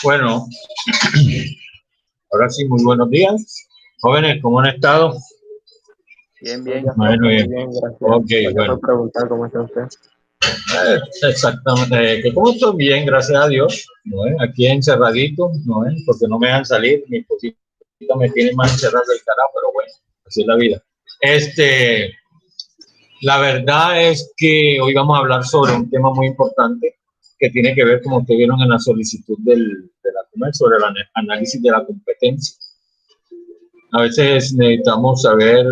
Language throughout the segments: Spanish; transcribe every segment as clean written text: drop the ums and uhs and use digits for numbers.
Bueno, ahora sí, muy buenos días. Jóvenes, ¿cómo han estado? Bien, bien. Bueno, Muy bien. bien, gracias. Ok, Gracias bueno. por preguntar cómo está usted. Exactamente. Que como estoy bien, gracias a Dios. ¿No es? Aquí encerradito, ¿no es? Porque no me dejan salir. Mi esposita me tiene más encerrado del carajo, pero bueno, así es la vida. La verdad es que hoy vamos a hablar sobre un tema muy importante que tiene que ver, como ustedes vieron en la solicitud de la CUMEC, sobre el análisis de la competencia. A veces necesitamos saber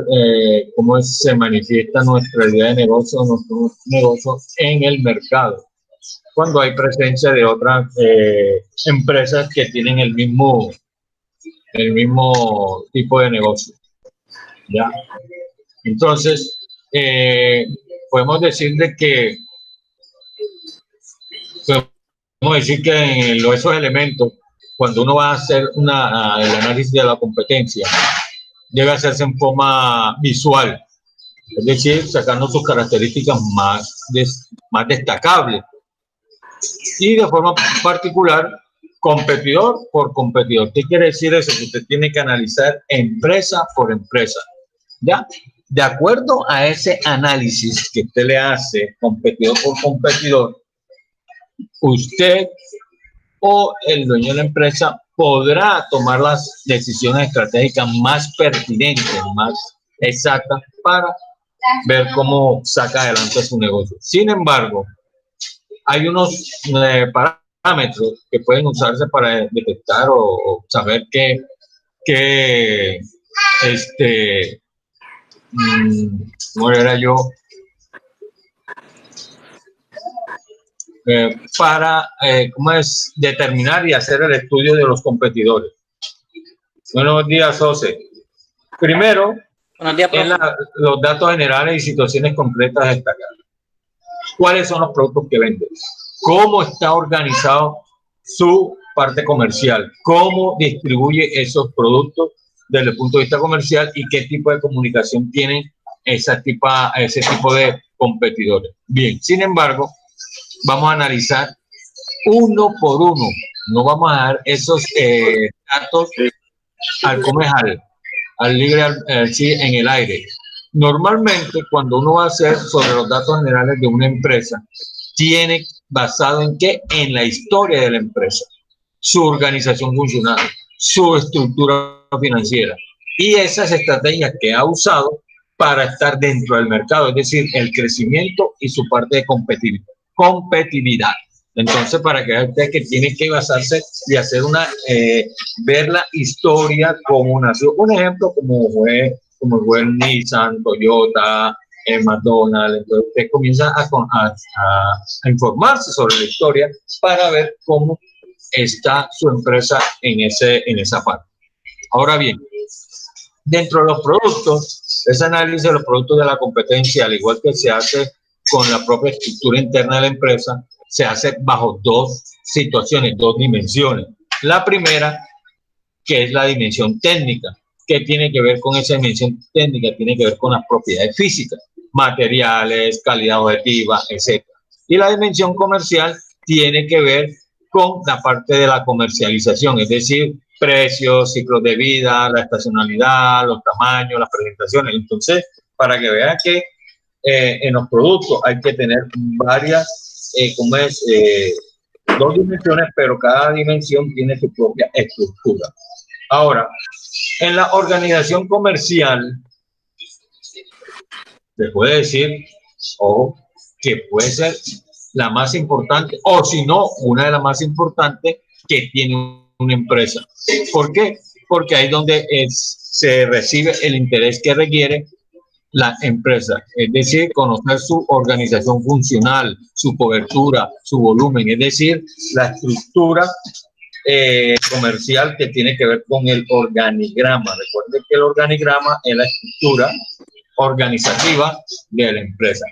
cómo se manifiesta nuestra idea de negocio, nuestro negocio en el mercado, cuando hay presencia de otras empresas que tienen el mismo tipo de negocio. ¿Ya? Entonces, podemos decir de que podemos decir que en esos elementos, cuando uno va a hacer el análisis de la competencia, debe hacerse en forma visual, es decir, sacando sus características más destacables y de forma particular, competidor por competidor. ¿Qué quiere decir eso? Que usted tiene que analizar empresa por empresa, ¿ya? De acuerdo a ese análisis que usted le hace competidor por competidor, usted o el dueño de la empresa podrá tomar las decisiones estratégicas más pertinentes, más exactas para ver cómo saca adelante su negocio. Sin embargo, hay unos parámetros que pueden usarse para detectar o saber ¿cómo era yo? Para ¿cómo es? Determinar y hacer el estudio de los competidores. Buenos días, José. Primero, los datos generales y situaciones concretas destacadas. ¿Cuáles son los productos que venden? ¿Cómo está organizado su parte comercial? ¿Cómo distribuye esos productos desde el punto de vista comercial y qué tipo de comunicación tienen ese tipo de competidores? Bien, sin embargo, vamos a analizar uno por uno. No vamos a dar esos datos al libre, sí, en el aire. Normalmente, cuando uno va a hacer sobre los datos generales de una empresa, tiene basado en qué? En la historia de la empresa, su organización funcional, su estructura financiera y esas estrategias que ha usado para estar dentro del mercado, es decir, el crecimiento y su parte de competitividad. Entonces, para que vean ustedes que tiene que basarse y hacer ver la historia como nació. Un ejemplo como fue el Nissan, Toyota, McDonald's. Entonces, usted comienza a informarse sobre la historia para ver cómo está su empresa en esa parte. Ahora bien, dentro de los productos, ese análisis de los productos de la competencia, al igual que se hace con la propia estructura interna de la empresa, se hace bajo dos situaciones, dos dimensiones. La primera, que es la dimensión técnica. ¿Qué tiene que ver con esa dimensión técnica? Tiene que ver con las propiedades físicas, materiales, calidad objetiva, etc. Y la dimensión comercial tiene que ver con la parte de la comercialización, es decir, precios, ciclos de vida, la estacionalidad, los tamaños, las presentaciones. Entonces, para que vean que en los productos hay que tener varias, dos dimensiones, pero cada dimensión tiene su propia estructura. Ahora, en la organización comercial, se puede decir, ojo, que puede ser la más importante, o si no, una de las más importantes que tiene una empresa. ¿Por qué? Porque ahí es donde se recibe el interés que requiere la empresa, es decir, conocer su organización funcional, su cobertura, su volumen, es decir, la estructura comercial que tiene que ver con el organigrama. Recuerden que el organigrama es la estructura organizativa de la empresa.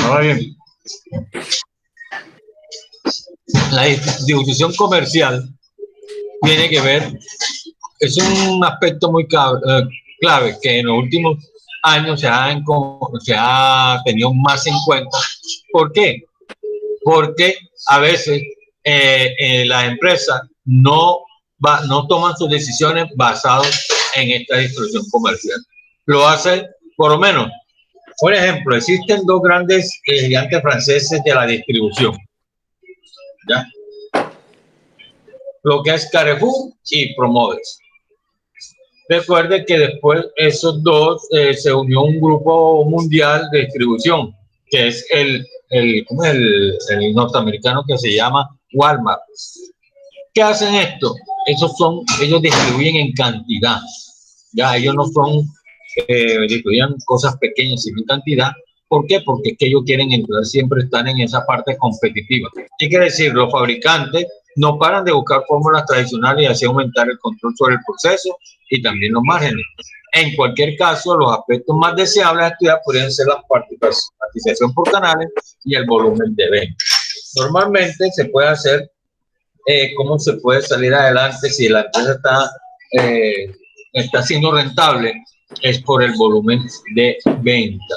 Ahora bien, la distribución comercial tiene que ver, es un aspecto muy clave que en los últimos años se ha tenido más en cuenta. ¿Por qué? Porque a veces las empresas no toman sus decisiones basadas en esta distribución comercial. Lo hacen, por lo menos, por ejemplo, existen dos grandes gigantes franceses de la distribución, ¿ya? Lo que es Carrefour y Promodes. Recuerde que después esos dos se unió un grupo mundial de distribución, que es el norteamericano, que se llama Walmart. ¿Qué hacen esto? Ellos distribuyen en cantidad. Ya ellos no son, distribuyen cosas pequeñas, sino en cantidad. ¿Por qué? Porque es que ellos quieren entrar, siempre están en esa parte competitiva. ¿Qué quiere decir? Los fabricantes no paran de buscar fórmulas tradicionales y así aumentar el control sobre el proceso y también los márgenes. En cualquier caso, los aspectos más deseables de estudiar podrían ser la participación por canales y el volumen de venta. Normalmente se puede hacer cómo se puede salir adelante si la empresa está siendo rentable, es por el volumen de venta.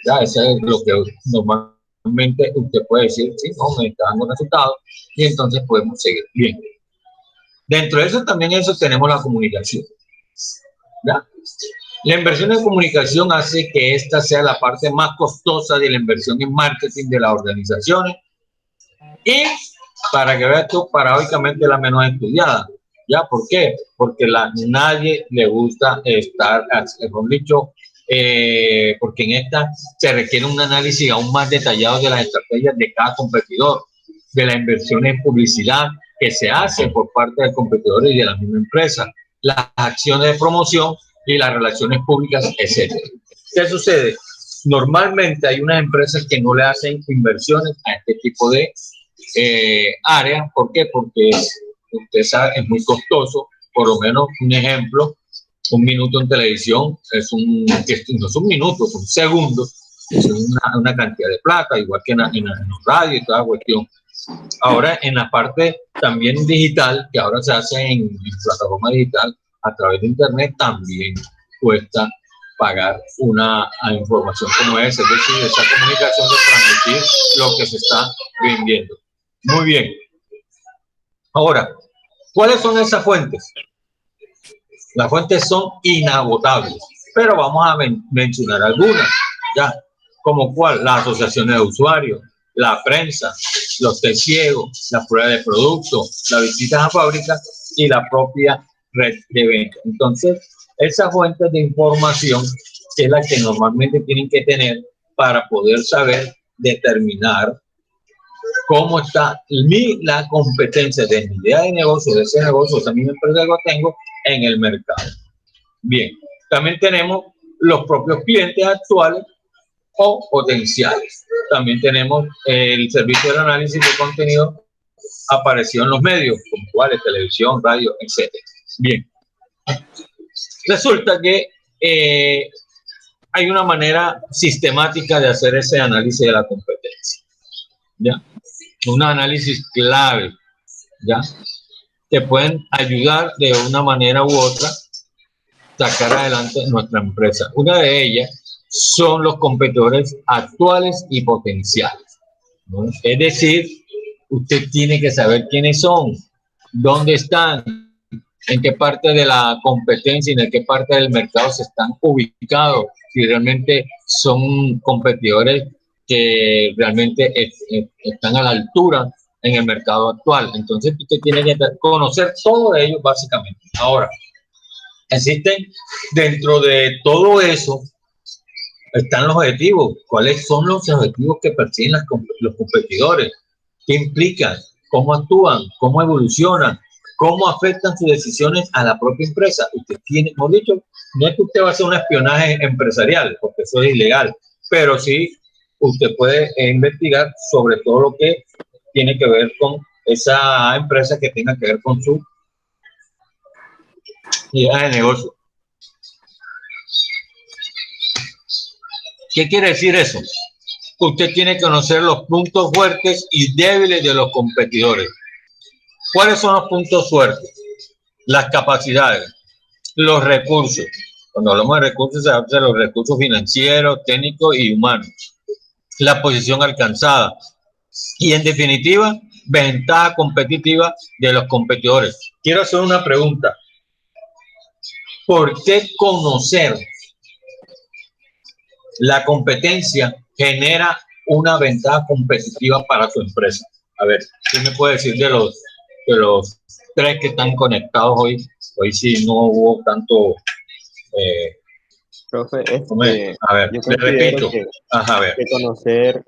¿Ya? Eso es lo que normalmente usted puede decir, sí, no, me está dando resultados, y entonces podemos seguir bien. Dentro de eso también tenemos la comunicación. ¿Ya? La inversión en comunicación hace que esta sea la parte más costosa de la inversión en marketing de las organizaciones y, para que veas tú, paradójicamente la menos estudiada. ¿Ya? ¿Por qué? Porque nadie le gusta estar, mejor dicho, porque en esta se requiere un análisis aún más detallado de las estrategias de cada competidor, de la inversión en publicidad que se hace por parte del competidor y de la misma empresa, las acciones de promoción y las relaciones públicas, etc. ¿Qué sucede? Normalmente hay unas empresas que no le hacen inversiones a este tipo de áreas. ¿Por qué? Porque usted sabe, es muy costoso. Por lo menos un ejemplo, un minuto en televisión no es un minuto, son segundos, es una cantidad de plata, igual que en los radios y toda cuestión. Ahora, en la parte también digital, que ahora se hace en plataforma digital a través de internet, también cuesta pagar una información como esa, es decir, esa comunicación de transmitir lo que se está vendiendo. Muy bien. Ahora, ¿cuáles son esas fuentes? Las fuentes son inagotables, pero vamos a mencionar algunas, ¿ya? ¿Como cuál? Las asociaciones de usuarios, la prensa, los test ciegos, la prueba de producto, las visitas a fábricas y la propia red de venta. Entonces, esas fuentes de información es la que normalmente tienen que tener para poder saber determinar cómo está la competencia de mi idea de negocio, de ese negocio, esa misma empresa que lo tengo en el mercado. Bien, también tenemos los propios clientes actuales o potenciales. También tenemos el servicio de análisis de contenido aparecido en los medios, como cuáles, televisión, radio, etc. Bien, resulta que hay una manera sistemática de hacer ese análisis de la competencia. ¿Ya? Un análisis clave, ¿ya? Que pueden ayudar de una manera u otra a sacar adelante nuestra empresa. Una de ellas son los competidores actuales y potenciales, ¿no? Es decir, usted tiene que saber quiénes son, dónde están, en qué parte de la competencia y en qué parte del mercado se están ubicados, si realmente son competidores que realmente están a la altura en el mercado actual. Entonces usted tiene que conocer todo de ellos básicamente. Ahora, existen dentro de todo eso, están los objetivos. ¿Cuáles son los objetivos que persiguen los competidores? ¿Qué implican? ¿Cómo actúan? ¿Cómo evolucionan? ¿Cómo afectan sus decisiones a la propia empresa? Usted tiene, hemos dicho, no es que usted va a hacer un espionaje empresarial, porque eso es ilegal, pero sí usted puede investigar sobre todo lo que tiene que ver con esa empresa que tenga que ver con su idea de negocio. ¿Qué quiere decir eso? Usted tiene que conocer los puntos fuertes y débiles de los competidores. ¿Cuáles son los puntos fuertes? Las capacidades, los recursos. Cuando hablamos de recursos, se habla de los recursos financieros, técnicos y humanos. La posición alcanzada, y en definitiva, ventaja competitiva de los competidores. Quiero hacer una pregunta. ¿Por qué conocer la competencia genera una ventaja competitiva para tu empresa? A ver, ¿qué me puede decir de los tres que están conectados hoy? Hoy sí no hubo tanto... Profe, a ver, yo le considero repito. Ajá, a ver. que conocer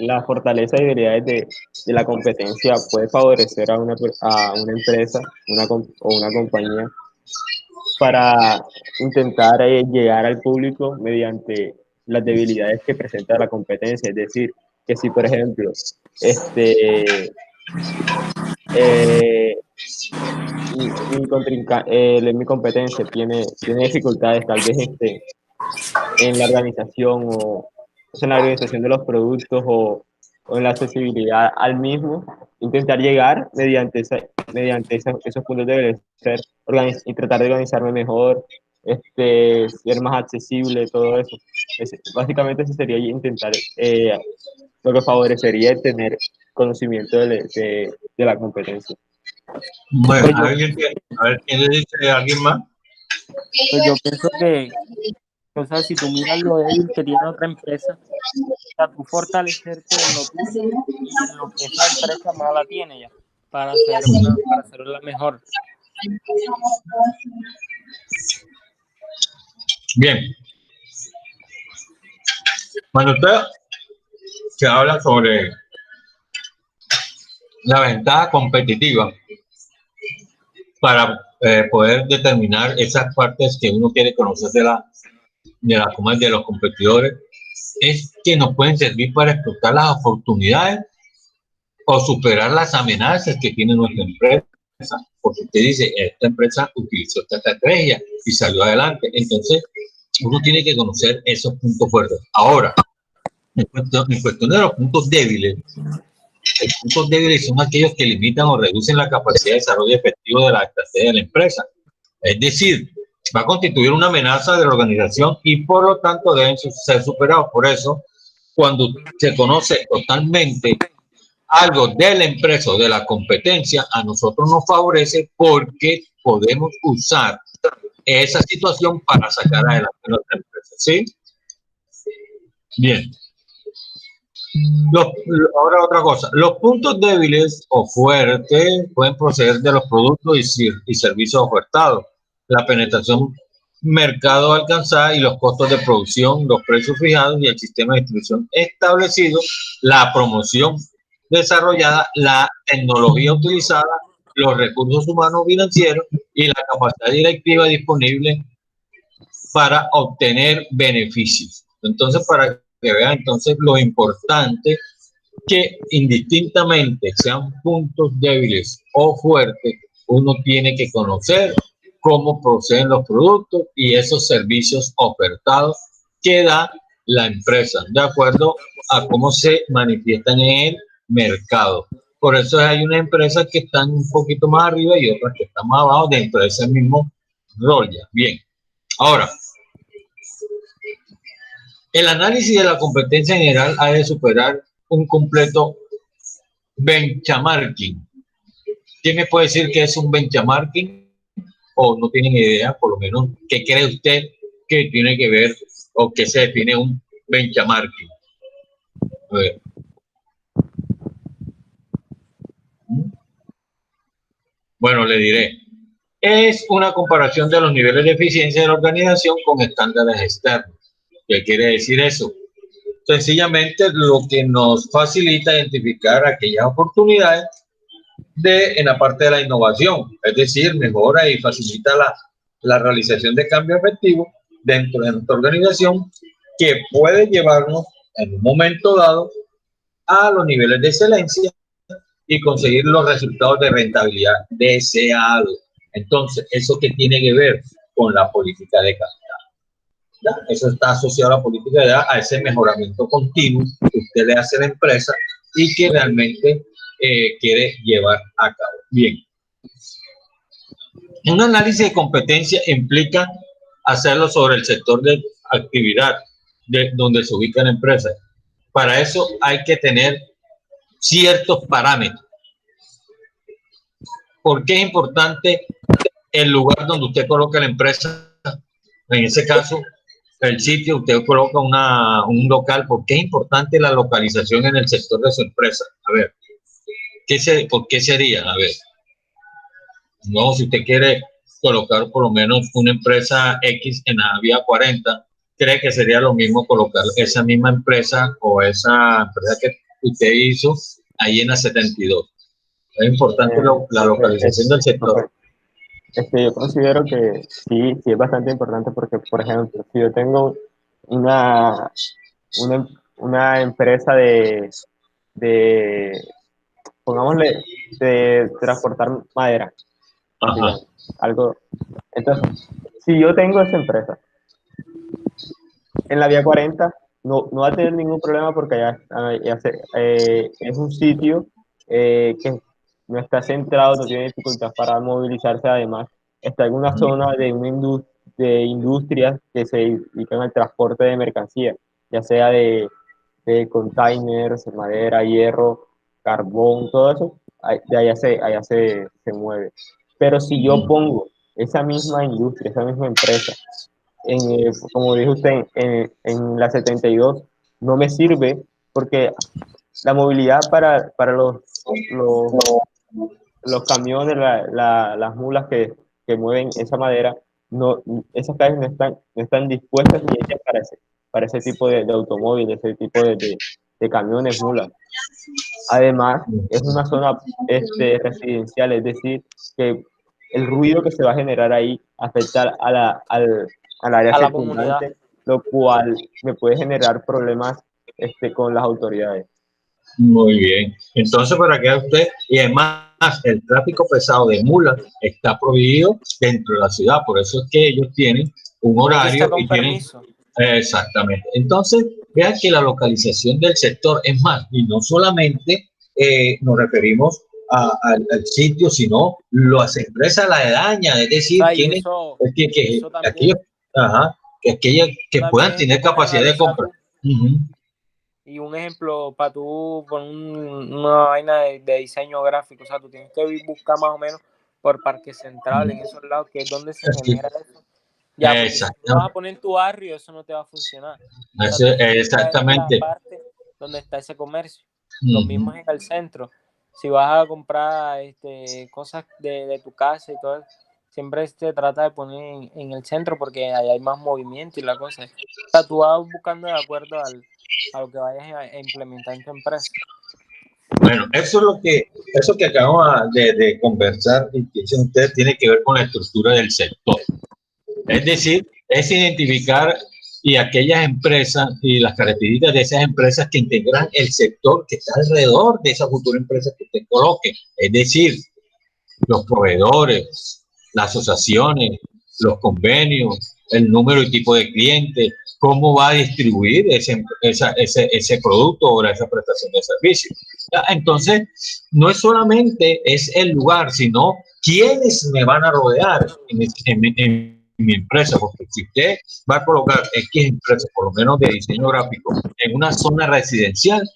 las fortalezas y debilidades de la competencia puede favorecer a una empresa o una compañía para intentar llegar al público mediante las debilidades que presenta la competencia. Es decir, que si, por ejemplo, eh, mi competencia tiene dificultades tal vez en la organización o sea, en la organización de los productos o en la accesibilidad al mismo, intentar llegar esos puntos debe ser y tratar de organizarme mejor, ser más accesible, todo eso. Básicamente eso sería intentar, lo que favorecería tener conocimiento de la competencia. Bueno, Pues yo, a ver, ¿quién le dice a alguien más? pues yo pienso que, o sea, si tú miras lo débil que tiene otra empresa, o sea, tú fortalecerte en lo tuyo y en lo que esa empresa mala tiene ya, para hacer la mejor. Bien. Cuando usted se habla sobre la ventaja competitiva para poder determinar esas partes que uno quiere conocer de los competidores, es que nos pueden servir para explotar las oportunidades o superar las amenazas que tiene nuestra empresa. Porque usted dice, esta empresa utilizó esta estrategia y salió adelante. Entonces, uno tiene que conocer esos puntos fuertes. Ahora, en cuestión de los puntos débiles, los puntos débiles son aquellos que limitan o reducen la capacidad de desarrollo efectivo de la estrategia de la empresa. Es decir, va a constituir una amenaza de la organización y por lo tanto deben ser superados. Por eso, cuando se conoce totalmente algo de la empresa o de la competencia, a nosotros nos favorece porque podemos usar esa situación para sacar adelante nuestra empresa. ¿Sí? Bien. Ahora otra cosa, los puntos débiles o fuertes pueden proceder de los productos y servicios ofertados, la penetración mercado alcanzada y los costos de producción, los precios fijados y el sistema de distribución establecido, la promoción desarrollada, la tecnología utilizada, los recursos humanos financieros y la capacidad directiva disponible para obtener beneficios. Entonces, para que vean entonces lo importante que indistintamente sean puntos débiles o fuertes, uno tiene que conocer cómo proceden los productos y esos servicios ofertados que da la empresa, de acuerdo a cómo se manifiestan en el mercado. Por eso hay unas empresas que están un poquito más arriba y otras que están más abajo dentro de ese mismo rol. Ya. Bien, ahora, el análisis de la competencia general ha de superar un completo benchmarking. ¿Quién me puede decir qué es un benchmarking? O no tienen idea, por lo menos, ¿qué cree usted que tiene que ver o qué se define un benchmarking? A ver. Bueno, le diré. Es una comparación de los niveles de eficiencia de la organización con estándares externos. ¿Qué quiere decir eso? Sencillamente lo que nos facilita identificar aquellas oportunidades en la parte de la innovación, es decir, mejora y facilita la realización de cambios efectivos dentro de nuestra organización que puede llevarnos en un momento dado a los niveles de excelencia y conseguir los resultados de rentabilidad deseados. Entonces, ¿eso qué tiene que ver con la política de calidad? ¿Ya? Eso está asociado a la política de calidad, a ese mejoramiento continuo que usted le hace a la empresa y que realmente quiere llevar a cabo. Bien. Un análisis de competencia implica hacerlo sobre el sector de actividad donde se ubica la empresa. Para eso hay que tener ciertos parámetros. ¿Por qué es importante el lugar donde usted coloca la empresa? En ese caso, el sitio, usted coloca un local. ¿Por qué es importante la localización en el sector de su empresa? A ver, ¿por qué sería? A ver, no, si usted quiere colocar por lo menos una empresa X en la vía 40, ¿cree que sería lo mismo colocar esa misma empresa o esa empresa que usted hizo ahí en la 72? Es importante la localización del sector. Yo considero que sí, sí es bastante importante porque, por ejemplo, si yo tengo una, una empresa de, pongámosle, de transportar madera, Ajá. algo. Entonces, si yo tengo esa empresa en la vía 40, no va a tener ningún problema porque es un sitio que no está centrado, no tiene dificultad para movilizarse. Además, está en una zona de industrias que se dedican al transporte de mercancías, ya sea de containers, madera, hierro, carbón, todo eso, de allá se mueve. Pero si yo pongo esa misma industria, esa misma empresa, como dijo usted, en la 72, no me sirve porque la movilidad para los camiones, las mulas que mueven esa madera, no, esas calles no están dispuestas ni hechas para ese tipo de automóviles, ese tipo de camiones, mulas. Además, es una zona residencial, es decir, que el ruido que se va a generar ahí afecta al área A la comunidad. circundante, lo cual me puede generar problemas con las autoridades. Muy bien. Entonces, para que usted, y además, el tráfico pesado de mulas está prohibido dentro de la ciudad, por eso es que ellos tienen un horario Con y tienen. permiso. Exactamente. Entonces, vean que la localización del sector es más, y no solamente nos referimos al sitio, sino las empresas aledañas, es decir, Y eso también, aquellas que puedan hay que tener capacidad de compra. Y un ejemplo, para tú poner una vaina de diseño gráfico, o sea, tú tienes que buscar más o menos por Parque Central, en esos lados, que es donde se genera eso. Ya, porque si tú vas a poner tu barrio, eso no te va a funcionar. O sea, Exactamente. la parte donde está ese comercio. Lo mismo es en el centro. Si vas a comprar cosas de tu casa y todo eso, siempre se trata de poner en el centro porque ahí hay más movimiento y la cosa. O sea, tú vas buscando de acuerdo a lo que vayas a implementar en tu empresa. Bueno, eso que acabamos de conversar y que dicen ustedes tiene que ver con la estructura del sector. Es decir, es identificar y aquellas empresas y las características de esas empresas que integran el sector que está alrededor de esa futura empresa que usted coloque. Es decir, los proveedores, las asociaciones, los convenios, el número y tipo de clientes, cómo va a distribuir ese producto o esa prestación de servicio. Entonces, no es solamente es el lugar, sino quiénes me van a rodear en mi empresa, porque si usted va a colocar X empresa, por lo menos de diseño gráfico, en una zona residencial,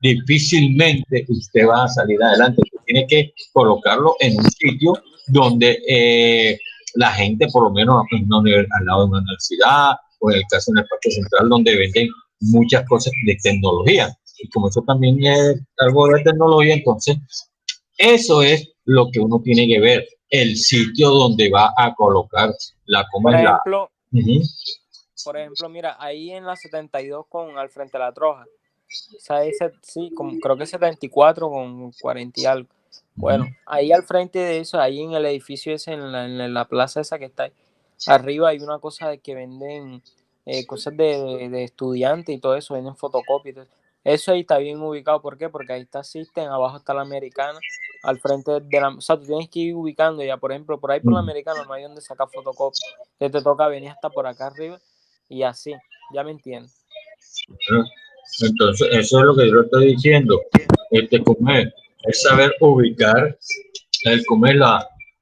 difícilmente usted va a salir adelante. Usted tiene que colocarlo en un sitio donde la gente, por lo menos al lado de una universidad, o en el caso en el Parque Central, donde venden muchas cosas de tecnología. Y como eso también es algo de tecnología, entonces eso es lo que uno tiene que ver, el sitio donde va a colocar por ejemplo, mira, ahí en la 72 al frente de la Troja, o sea, sí, creo que 74 con 40 y algo. Bueno, ahí al frente de eso, ahí en el edificio ese, en la plaza esa que está ahí, arriba hay una cosa de que venden cosas de estudiantes y todo eso, venden fotocopias. Eso ahí está bien ubicado. ¿Por qué? Porque ahí está System, abajo está la Americana, al frente de la... O sea, tú tienes que ir ubicando ya, por ejemplo, por ahí por la Americana no hay donde sacar fotocopias. Entonces te toca venir hasta por acá arriba y así, ya me entiendes. Entonces, eso es lo que yo estoy diciendo. Comer es saber ubicar el comer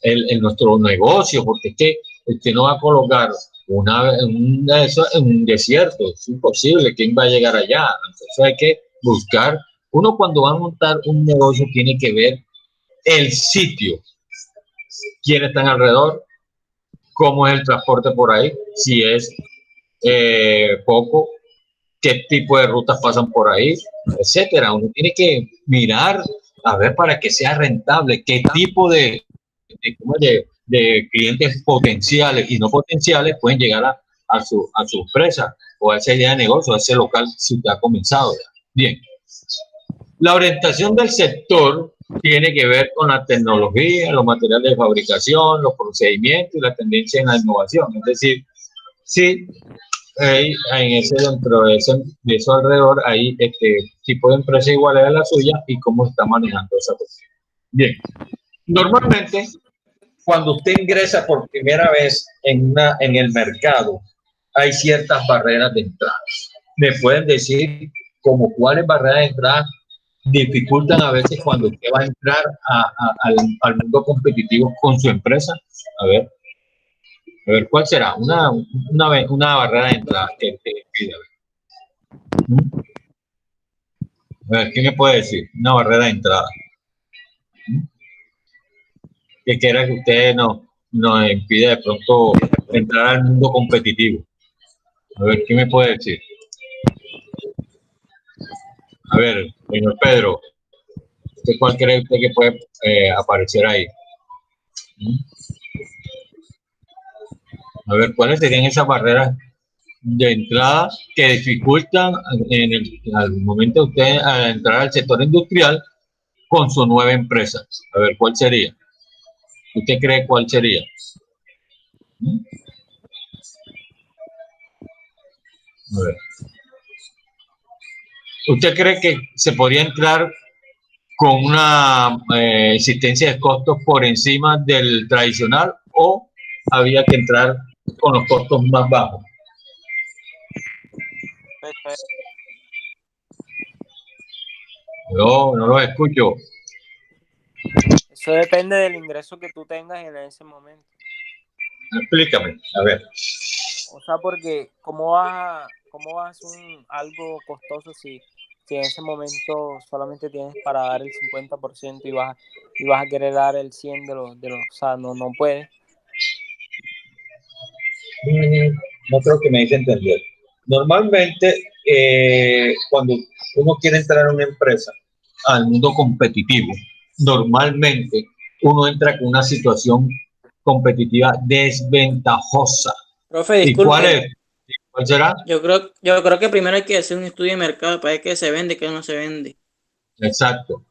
en nuestro negocio, porque es que no va a colocar eso en un desierto, es imposible, ¿quién va a llegar allá? Entonces hay que buscar, uno cuando va a montar un negocio tiene que ver el sitio, quiénes están alrededor, cómo es el transporte por ahí, si es poco, qué tipo de rutas pasan por ahí, etcétera. Uno tiene que mirar a ver para que sea rentable, qué tipo de clientes potenciales y no potenciales pueden llegar a su empresa o a esa idea de negocio, a ese local si usted ha comenzado. Bien, la orientación del sector tiene que ver con la tecnología, los materiales de fabricación, los procedimientos y la tendencia en la innovación. Es decir, sí, dentro de eso alrededor hay este tipo de empresa igual a la suya y cómo está manejando esa cuestión. Bien, normalmente cuando usted ingresa por primera vez en el mercado, hay ciertas barreras de entrada. ¿Me pueden decir como cuáles barreras de entrada dificultan a veces cuando usted va a entrar al mundo competitivo con su empresa? A ver, ¿cuál será? Una barrera de entrada que te pide. A ver, ¿qué me puede decir? Una barrera de entrada. ¿Qué quiera que usted nos impide de pronto entrar al mundo competitivo? A ver, ¿qué me puede decir? A ver, señor Pedro, ¿cuál cree usted que puede aparecer ahí? A ver, ¿cuáles serían esas barreras de entrada que dificultan al momento de usted a entrar al sector industrial con su nueva empresa? A ver, ¿cuál sería? ¿Usted cree cuál sería? A ver. ¿Usted cree que se podría entrar con una existencia de costos por encima del tradicional o había que entrar con los costos más bajos? No los escucho. Eso depende del ingreso que tú tengas en ese momento. Explícame, a ver. O sea, porque ¿cómo vas a hacer algo costoso si en ese momento solamente tienes para dar el 50% y vas a querer dar el 100% o sea, no puedes. No creo que me hice entender. Normalmente, cuando uno quiere entrar a una empresa, al mundo competitivo, normalmente uno entra con una situación competitiva desventajosa. Profe, ¿Y cuál disculpe. es? ¿Cuál será? Yo creo que primero hay que hacer un estudio de mercado para ver qué se vende y qué no se vende. Exacto.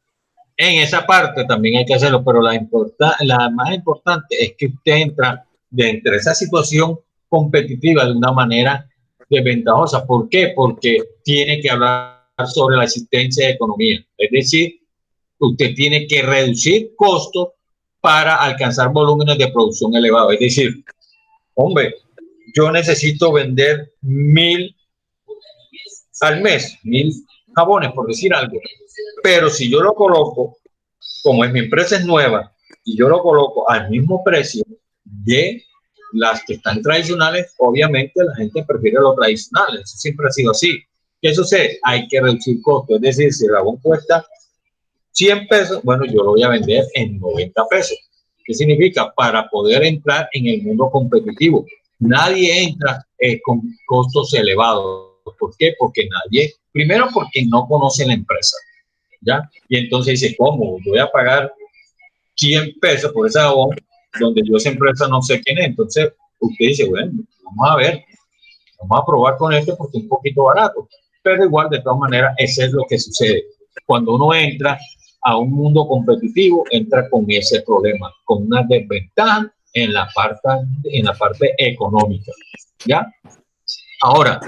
En esa parte también hay que hacerlo, pero la más importante es que usted entra dentro de esa situación competitiva de una manera desventajosa. ¿Por qué? Porque tiene que hablar sobre la existencia de economía. Es decir, usted tiene que reducir costos para alcanzar volúmenes de producción elevados. Es decir, hombre, yo necesito vender 1000 al mes, 1000 jabones, por decir algo. Pero si yo lo coloco, como mi empresa es nueva, y yo lo coloco al mismo precio de las que están tradicionales, obviamente la gente prefiere lo tradicional. Eso siempre ha sido así. ¿Qué sucede? Hay que reducir costos. Es decir, si el jabón cuesta 100 pesos, bueno, yo lo voy a vender en 90 pesos. ¿Qué significa? Para poder entrar en el mundo competitivo. Nadie entra con costos elevados. ¿Por qué? Porque primero porque no conoce la empresa, ¿ya? Y entonces dice, ¿cómo? Voy a pagar 100 pesos por ese jabón, donde yo esa empresa no sé quién es. Entonces, usted dice, bueno, vamos a ver, vamos a probar con esto porque es un poquito barato. Pero igual, de todas maneras, eso es lo que sucede. Cuando uno entra a un mundo competitivo, entra con ese problema, con una desventaja en la parte económica, ¿ya? Ahora,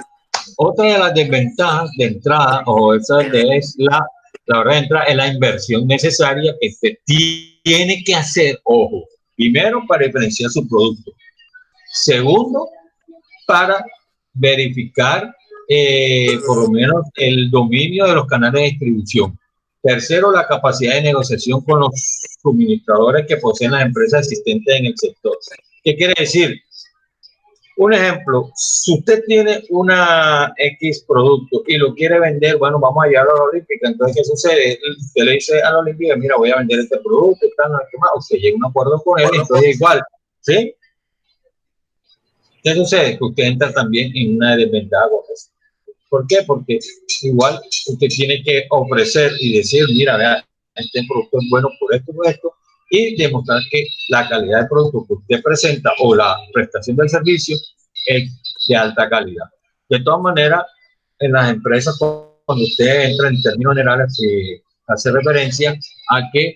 otra de las desventajas de entrada, o esa es la hora de entrada, es la inversión necesaria que se tiene que hacer, ojo, primero para diferenciar su producto, segundo para verificar por lo menos el dominio de los canales de distribución, tercero la capacidad de negociación con los suministradores que poseen las empresas existentes en el sector. ¿Qué quiere decir? Un ejemplo, si usted tiene una X producto y lo quiere vender, bueno, vamos a llevarlo a la Olímpica. Entonces, ¿qué sucede? Usted le dice a la Olímpica, mira, voy a vender este producto, tal, no, ¿qué más? Usted llega a un acuerdo con él, entonces igual, ¿sí? ¿Qué sucede? Que usted entra también en una desventaja con eso. ¿Por qué? Porque igual usted tiene que ofrecer y decir, mira, vea, este producto es bueno por esto, y demostrar que la calidad del producto que usted presenta o la prestación del servicio es de alta calidad. De todas maneras, en las empresas, cuando usted entra en términos generales, hace referencia a que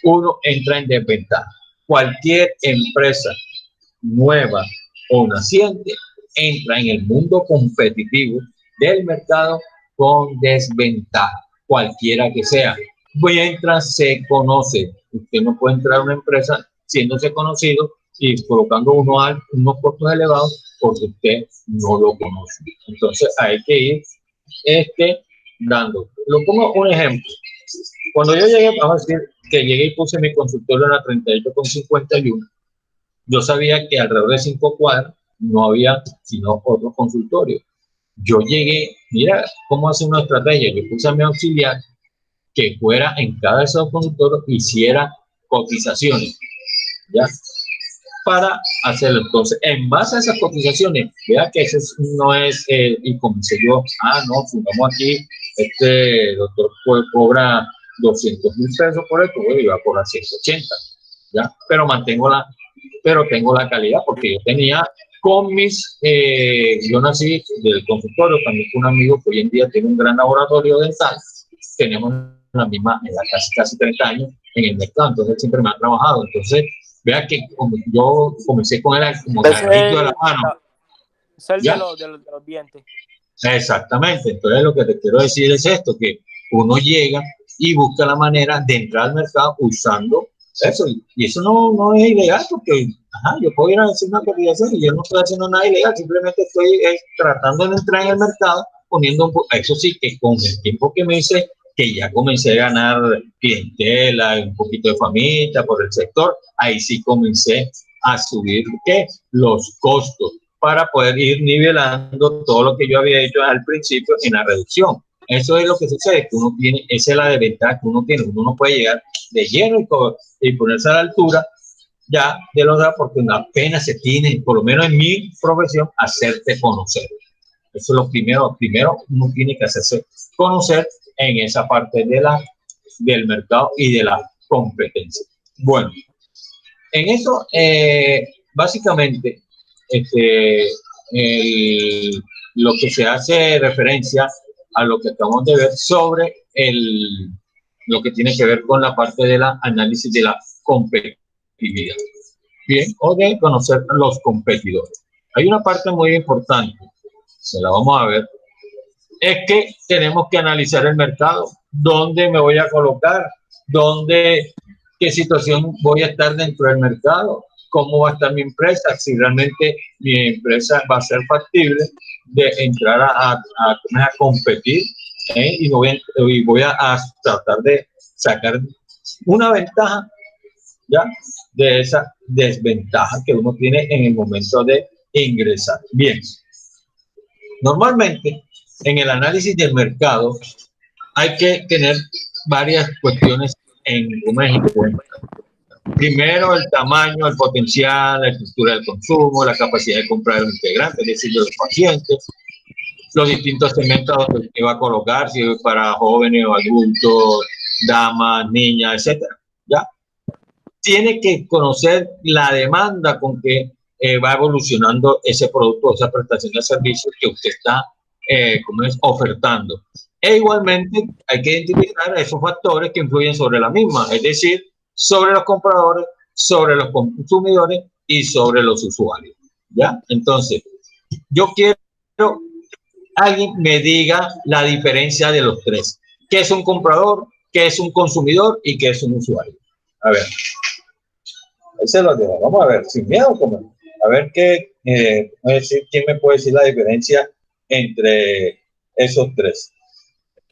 uno entra en desventaja. Cualquier empresa nueva o naciente entra en el mundo competitivo del mercado con desventaja, cualquiera que sea. Voy a entrar, se conoce. Usted no puede entrar a una empresa siéndose conocido y colocando unos costos elevados porque usted no lo conoce. Entonces hay que ir dando. Lo pongo un ejemplo. Cuando yo llegué, vamos a decir que llegué y puse mi consultorio en la 38,51, yo sabía que alrededor de 5 cuadras no había sino otro consultorio. Yo llegué, mira cómo hace una estrategia. Yo puse a mi auxiliar que fuera en cada de esos consultorios, hiciera cotizaciones, ¿ya? Para hacerlo. Entonces, en base a esas cotizaciones, vea que eso no es, y comencé yo, no, fundamos aquí, este doctor cobra 200,000 pesos por esto, bueno, yo voy a cobrar 180, ¿ya? Pero tengo la calidad porque yo tenía con yo nací del consultorio, también con un amigo que hoy en día tiene un gran laboratorio dental, tenemos la misma edad, casi 30 años en el mercado, entonces él siempre me ha trabajado, entonces vea que yo comencé con él como agarradito de la mano. Es el de los dientes. Exactamente, entonces lo que te quiero decir es esto, que uno llega y busca la manera de entrar al mercado usando eso, y eso no es ilegal porque yo puedo ir a hacer una cotización y yo no estoy haciendo nada ilegal, simplemente estoy tratando de entrar en el mercado poniendo eso sí, que con el tiempo que me hice, que ya comencé a ganar clientela, un poquito de familia por el sector, ahí sí comencé a subir los costos para poder ir nivelando todo lo que yo había hecho al principio en la reducción. Eso es lo que sucede, que uno tiene, esa es la desventaja que uno tiene, uno no puede llegar de lleno y ponerse a la altura ya de los datos, porque apenas se tiene, por lo menos en mi profesión, hacerte conocer. Eso es lo primero uno tiene que hacerse conocer en esa parte del mercado y de la competencia. Bueno, en eso, básicamente, lo que se hace referencia a lo que acabamos de ver sobre lo que tiene que ver con la parte de la análisis de la competitividad. Bien, o de conocer a los competidores. Hay una parte muy importante, se la vamos a ver, es que tenemos que analizar el mercado, dónde me voy a colocar, qué situación voy a estar dentro del mercado, cómo va a estar mi empresa, si realmente mi empresa va a ser factible de entrar a competir, y voy a tratar de sacar una ventaja ya de esa desventaja que uno tiene en el momento de ingresar. Bien, normalmente en el análisis del mercado hay que tener varias cuestiones en cuenta. Primero, el tamaño, el potencial, la estructura del consumo, la capacidad de comprar un integrante, es decir, de los pacientes, los distintos segmentos que va a colocar, si es para jóvenes o adultos, damas, niñas, etcétera. ¿Ya? Tiene que conocer la demanda con que va evolucionando ese producto, esa prestación de servicios que usted está ofertando. E igualmente hay que identificar esos factores que influyen sobre la misma, es decir, sobre los compradores, sobre los consumidores y sobre los usuarios. ¿Ya? Entonces, yo quiero alguien me diga la diferencia de los tres. ¿Qué es un comprador? ¿Qué es un consumidor? ¿Y qué es un usuario? A ver. Ahí se lo dejo. Vamos a ver, sin miedo. A ver quién me puede decir la diferencia entre esos tres.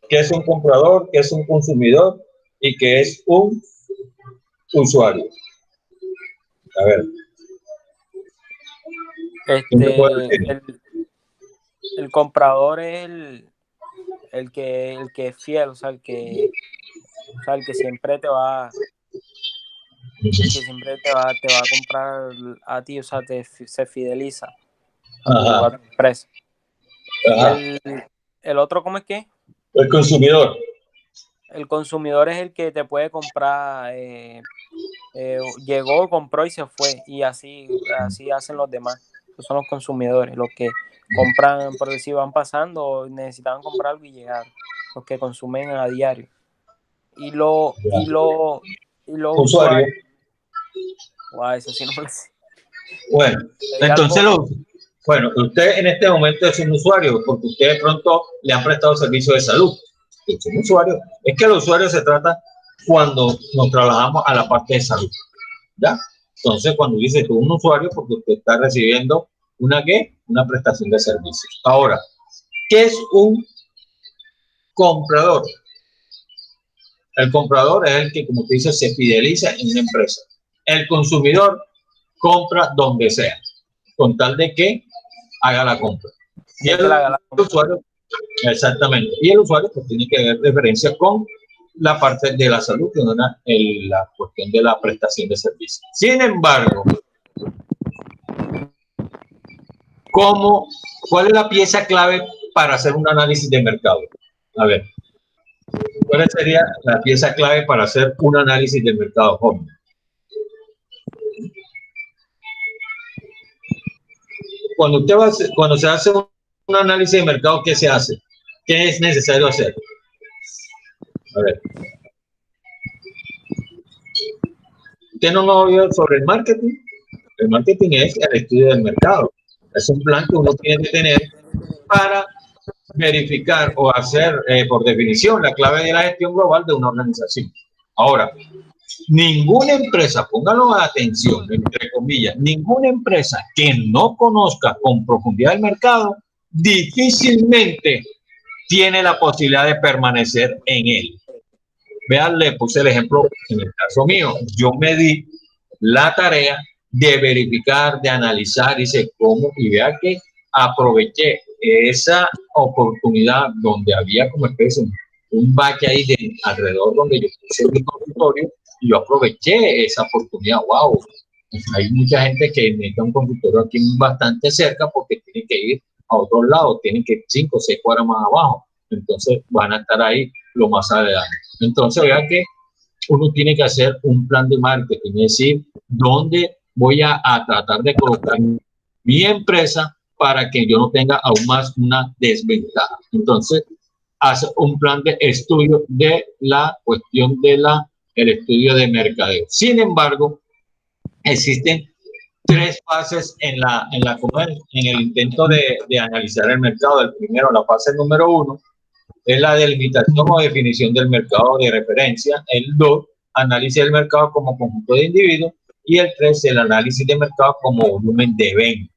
¿Qué es un comprador? ¿Qué es un consumidor? ¿Y qué es un usuario? A ver. ¿Qué me puedes decir? El comprador es el que es fiel, o sea, el que siempre te va a comprar a ti, o sea, se fideliza Ajá, a tu empresa. Y ajá. el otro, ¿cómo es que? El consumidor. El consumidor es el que te puede comprar, llegó, compró y se fue, y así hacen los demás. Esos son los consumidores, los que compran, por decir, van pasando, necesitaban comprar algo y llegaron, los que consumen a diario. Y los Usuario. usuarios, wow, eso sí no me lo sé. Bueno, Sería entonces, algo, bueno, usted en este momento es un usuario porque usted de pronto le han prestado servicio de salud. Es un usuario. Es que el usuario se trata cuando nos trabajamos a la parte de salud. ¿Ya? Entonces, cuando dice tú un usuario, porque usted está recibiendo una ¿qué? Una prestación de servicios. Ahora, ¿qué es un comprador? El comprador es el que, como te dice, se fideliza en una empresa. El consumidor compra donde sea, con tal de que haga la compra. Y de que la el gala. usuario, exactamente, y el usuario pues tiene que ver referencia con la parte de la salud, que es la cuestión de la prestación de servicios. Sin embargo, ¿cuál es la pieza clave para hacer un análisis de mercado? A ver, ¿cuál sería la pieza clave para hacer un análisis de mercado, joven? Cuando se hace un análisis de mercado, ¿qué se hace? ¿Qué es necesario hacer? A ver, ¿usted no ha oído sobre el marketing? El marketing es el estudio del mercado. Es un plan que uno tiene que tener para verificar o hacer, por definición, la clave de la gestión global de una organización. Ahora, ninguna empresa, póngalo a atención, entre comillas, ninguna empresa que no conozca con profundidad el mercado, difícilmente tiene la posibilidad de permanecer en él. Vean, le puse el ejemplo en el caso mío. Yo me di la tarea de verificar, de analizar, dice cómo, y vea que aproveché esa oportunidad donde había como especie un bache ahí alrededor donde yo puse mi consultorio y yo aproveché esa oportunidad. Wow, hay mucha gente que necesita un consultorio aquí bastante cerca porque tiene que ir a otros lados, tienen que ir 5 o 6 cuadras más abajo, entonces van a estar ahí lo más adelante. Entonces, vea que uno tiene que hacer un plan de marketing, es decir, dónde voy a tratar de colocar mi empresa para que yo no tenga aún más una desventaja. Entonces, hace un plan de estudio de la cuestión de el estudio de mercadeo. Sin embargo, existen 3 fases en el intento de analizar el mercado. El primero, la fase número 1, es la delimitación o definición del mercado de referencia. El 2, análisis del mercado como conjunto de individuos. Y el 3, el análisis de mercado como volumen de venta.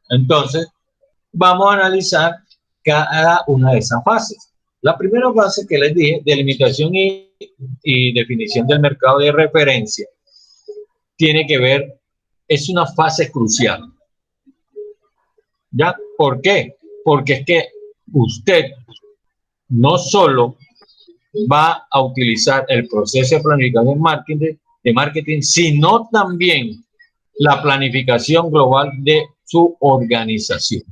Entonces, vamos a analizar cada una de esas fases. La primera fase que les dije, delimitación y definición del mercado de referencia, tiene que ver, es una fase crucial. ¿Ya? ¿Por qué? Porque es que usted no solo va a utilizar el proceso de planificación de marketing, sino también la planificación global de su organización.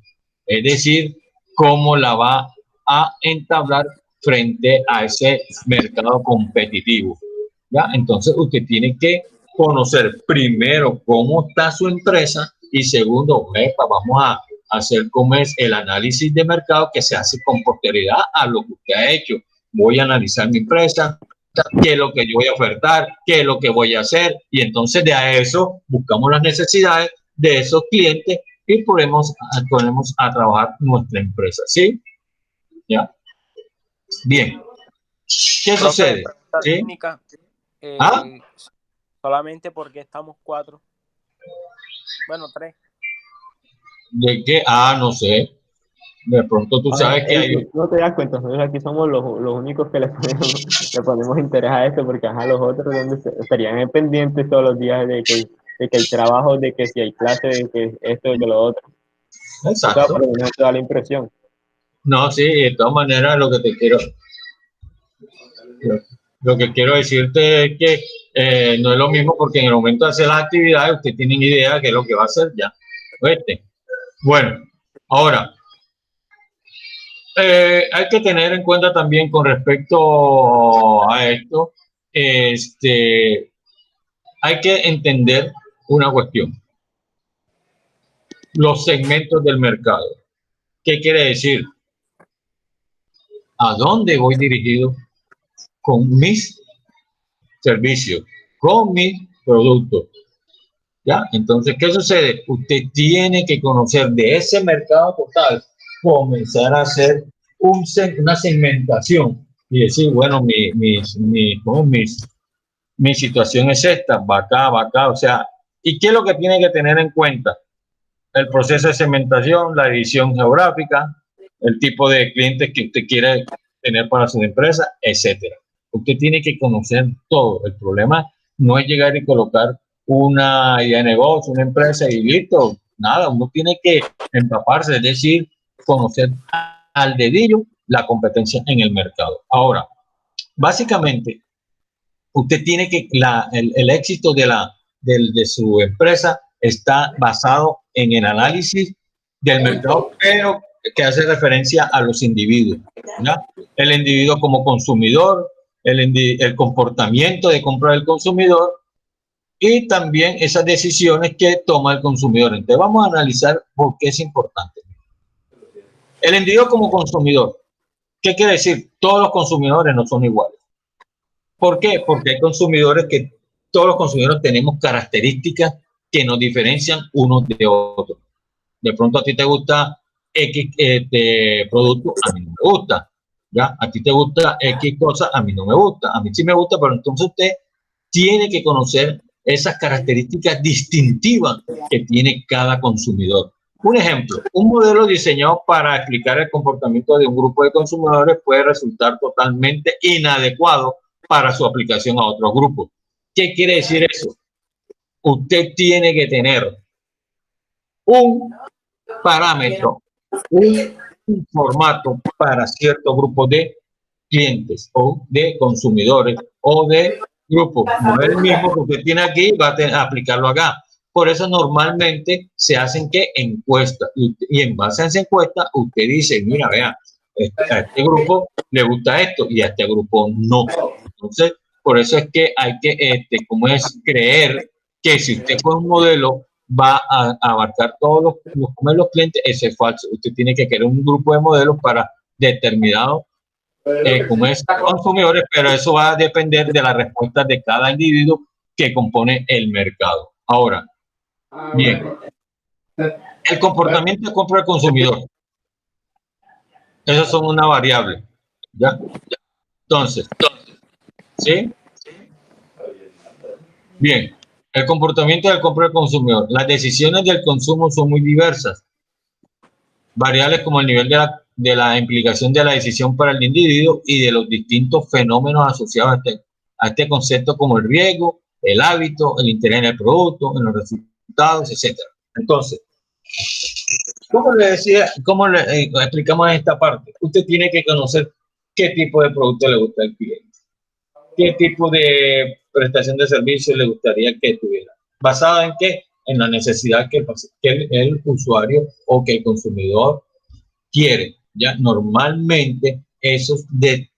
Es decir, cómo la va a entablar frente a ese mercado competitivo. ¿Ya? Entonces, usted tiene que conocer primero cómo está su empresa y segundo, vamos a hacer cómo es el análisis de mercado que se hace con posterioridad a lo que usted ha hecho. Voy a analizar mi empresa, qué es lo que yo voy a ofertar, qué es lo que voy a hacer, y entonces de a eso buscamos las necesidades de esos clientes y ponemos a trabajar nuestra empresa, ¿sí? ¿Ya? Bien. ¿Qué Profe, sucede? pregunta ¿Sí? técnica, ¿Ah? solamente porque estamos 4, bueno, 3. ¿De qué? Ah, no sé. De pronto tú sabes que hay... No te das cuenta, nosotros aquí somos los únicos que le ponemos interés a esto, porque ajá, los otros donde estarían pendientes todos los días de que de que hay trabajo, de que si hay clase, de que esto, de lo otro. O sea, Exacto. por lo menos te da la impresión. No, sí, de todas maneras lo que quiero decirte es que no es lo mismo porque en el momento de hacer las actividades usted tiene idea de qué es lo que va a hacer ya. ¿Oíste? Bueno, ahora, hay que tener en cuenta también con respecto a esto, hay que entender una cuestión, los segmentos del mercado. ¿Qué quiere decir? ¿A dónde voy dirigido con mis servicios, con mis productos? ¿Ya? Entonces, ¿qué sucede? Usted tiene que conocer de ese mercado total, comenzar a hacer una segmentación y decir, bueno, mi situación es esta, va acá, o sea, ¿y qué es lo que tiene que tener en cuenta? El proceso de segmentación, la división geográfica, el tipo de clientes que usted quiere tener para su empresa, etcétera. Usted tiene que conocer todo. El problema no es llegar y colocar una idea de negocio, una empresa y listo. Nada, uno tiene que empaparse, es decir, conocer al dedillo la competencia en el mercado. Ahora, básicamente, usted tiene que, el éxito de su empresa está basado en el análisis del mercado, pero que hace referencia a los individuos, ¿ya? El individuo como consumidor, el comportamiento de compra del consumidor y también esas decisiones que toma el consumidor. Entonces vamos a analizar por qué es importante. El individuo como consumidor, ¿qué quiere decir? Todos los consumidores no son iguales. ¿Por qué? Porque hay consumidores que todos los consumidores tenemos características que nos diferencian unos de otros. De pronto a ti te gusta X de producto, a mí no me gusta. ¿Ya? A ti te gusta X cosa, a mí no me gusta. A mí sí me gusta, pero entonces usted tiene que conocer esas características distintivas que tiene cada consumidor. Un ejemplo, un modelo diseñado para explicar el comportamiento de un grupo de consumidores puede resultar totalmente inadecuado para su aplicación a otros grupos. ¿Qué quiere decir eso? Usted tiene que tener un parámetro, un formato para cierto grupo de clientes o de consumidores o de grupos. No es el mismo que usted tiene aquí, va a aplicarlo acá. Por eso normalmente se hacen que encuestas y en base a esa encuesta usted dice, mira, vea, a este grupo le gusta esto y a este grupo no. Entonces, por eso es que hay que, como es creer que si usted con un modelo va a abarcar todos los clientes, eso es falso. Usted tiene que crear un grupo de modelos para determinados como es consumidores, pero eso va a depender de la respuesta de cada individuo que compone el mercado. Ahora, bien, el comportamiento de compra del consumidor. Esas son una variable. ¿Ya? Entonces, ¿sí? Bien, el comportamiento del compra del consumidor. Las decisiones del consumo son muy diversas. Variables como el nivel de la implicación de la decisión para el individuo y de los distintos fenómenos asociados a este concepto como el riesgo, el hábito, el interés en el producto, en los resultados, etc. Entonces, ¿cómo le decía, cómo le explicamos en esta parte? Usted tiene que conocer qué tipo de producto le gusta al cliente, qué tipo de prestación de servicio le gustaría que tuviera. ¿Basada en qué? En la necesidad que el usuario o que el consumidor quiere. Ya normalmente eso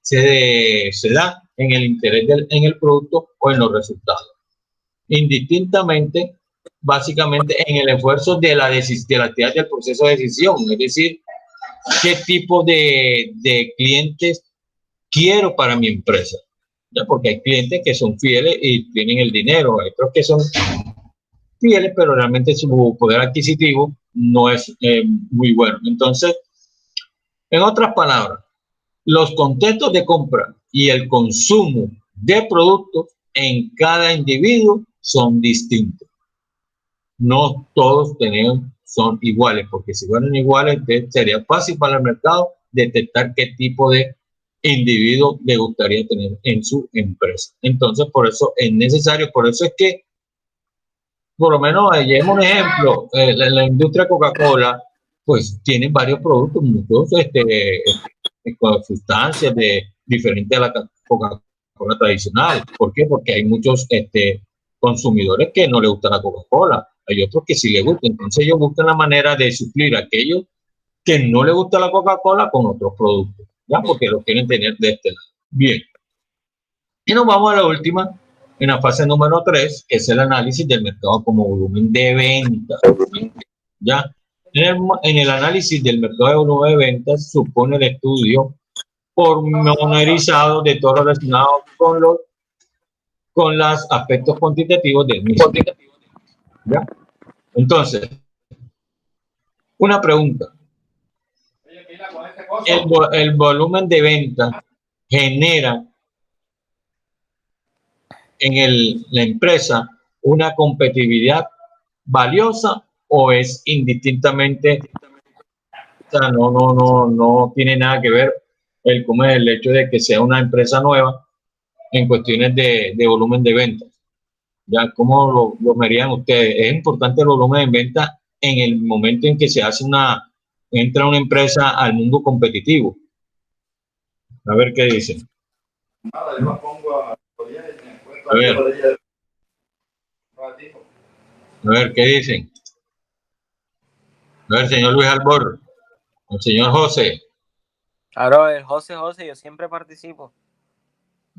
se da en el interés en el producto o en los resultados. Indistintamente, básicamente en el esfuerzo de la actividad del proceso de decisión, es decir, qué tipo de clientes quiero para mi empresa. ¿Ya? Porque hay clientes que son fieles y tienen el dinero, hay otros que son fieles, pero realmente su poder adquisitivo no es muy bueno. Entonces, en otras palabras, los contextos de compra y el consumo de productos en cada individuo son distintos. No todos son iguales, porque si fueran iguales, sería fácil para el mercado detectar qué tipo de individuo le gustaría tener en su empresa. Entonces, por eso es necesario, por eso es que por lo menos, llevemos un ejemplo, la industria Coca-Cola, pues tiene varios productos, muchos con sustancias diferentes a la Coca-Cola tradicional. ¿Por qué? Porque hay muchos consumidores que no les gusta la Coca-Cola, hay otros que sí les gusta, entonces ellos buscan la manera de suplir a aquellos que no les gusta la Coca-Cola con otros productos, ¿ya? Porque lo quieren tener de este lado. Bien. Y nos vamos a la última, en la fase número 3, que es el análisis del mercado como volumen de ventas. ¿Ya? En el análisis del mercado de volumen de ventas supone el estudio pormenorizado de todo relacionado con los aspectos cuantitativos del mismo. ¿Ya? Entonces, una pregunta. El volumen de ventas genera en la empresa una competitividad valiosa o es indistintamente, o sea, no tiene nada que ver como es el hecho de que sea una empresa nueva en cuestiones de volumen de ventas. ¿Ya? ¿Cómo lo verían ustedes? ¿Es importante el volumen de ventas en el momento en que se hace entra una empresa al mundo competitivo? A ver qué dicen. A ver qué dicen. A ver, señor Luis Albor, el señor José. Claro, el José, yo siempre participo.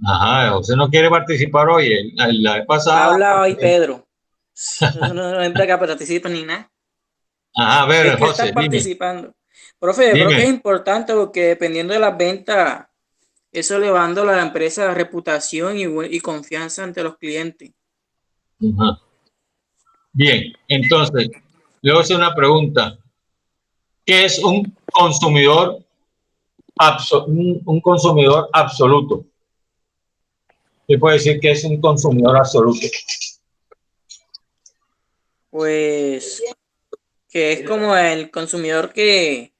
Ajá, José no quiere participar hoy. La vez pasada. Habla hoy Pedro. No entra acá participa ni nada. Ajá, a ver, Es que José, está dime. participando. Profe, yo creo que es importante porque dependiendo de las ventas, eso elevando a la empresa reputación y confianza ante los clientes. Ajá. Bien, entonces, le voy a hacer una pregunta. ¿Qué es un consumidor, un consumidor absoluto? ¿Qué puede decir que es un consumidor absoluto? Pues que es como el consumidor que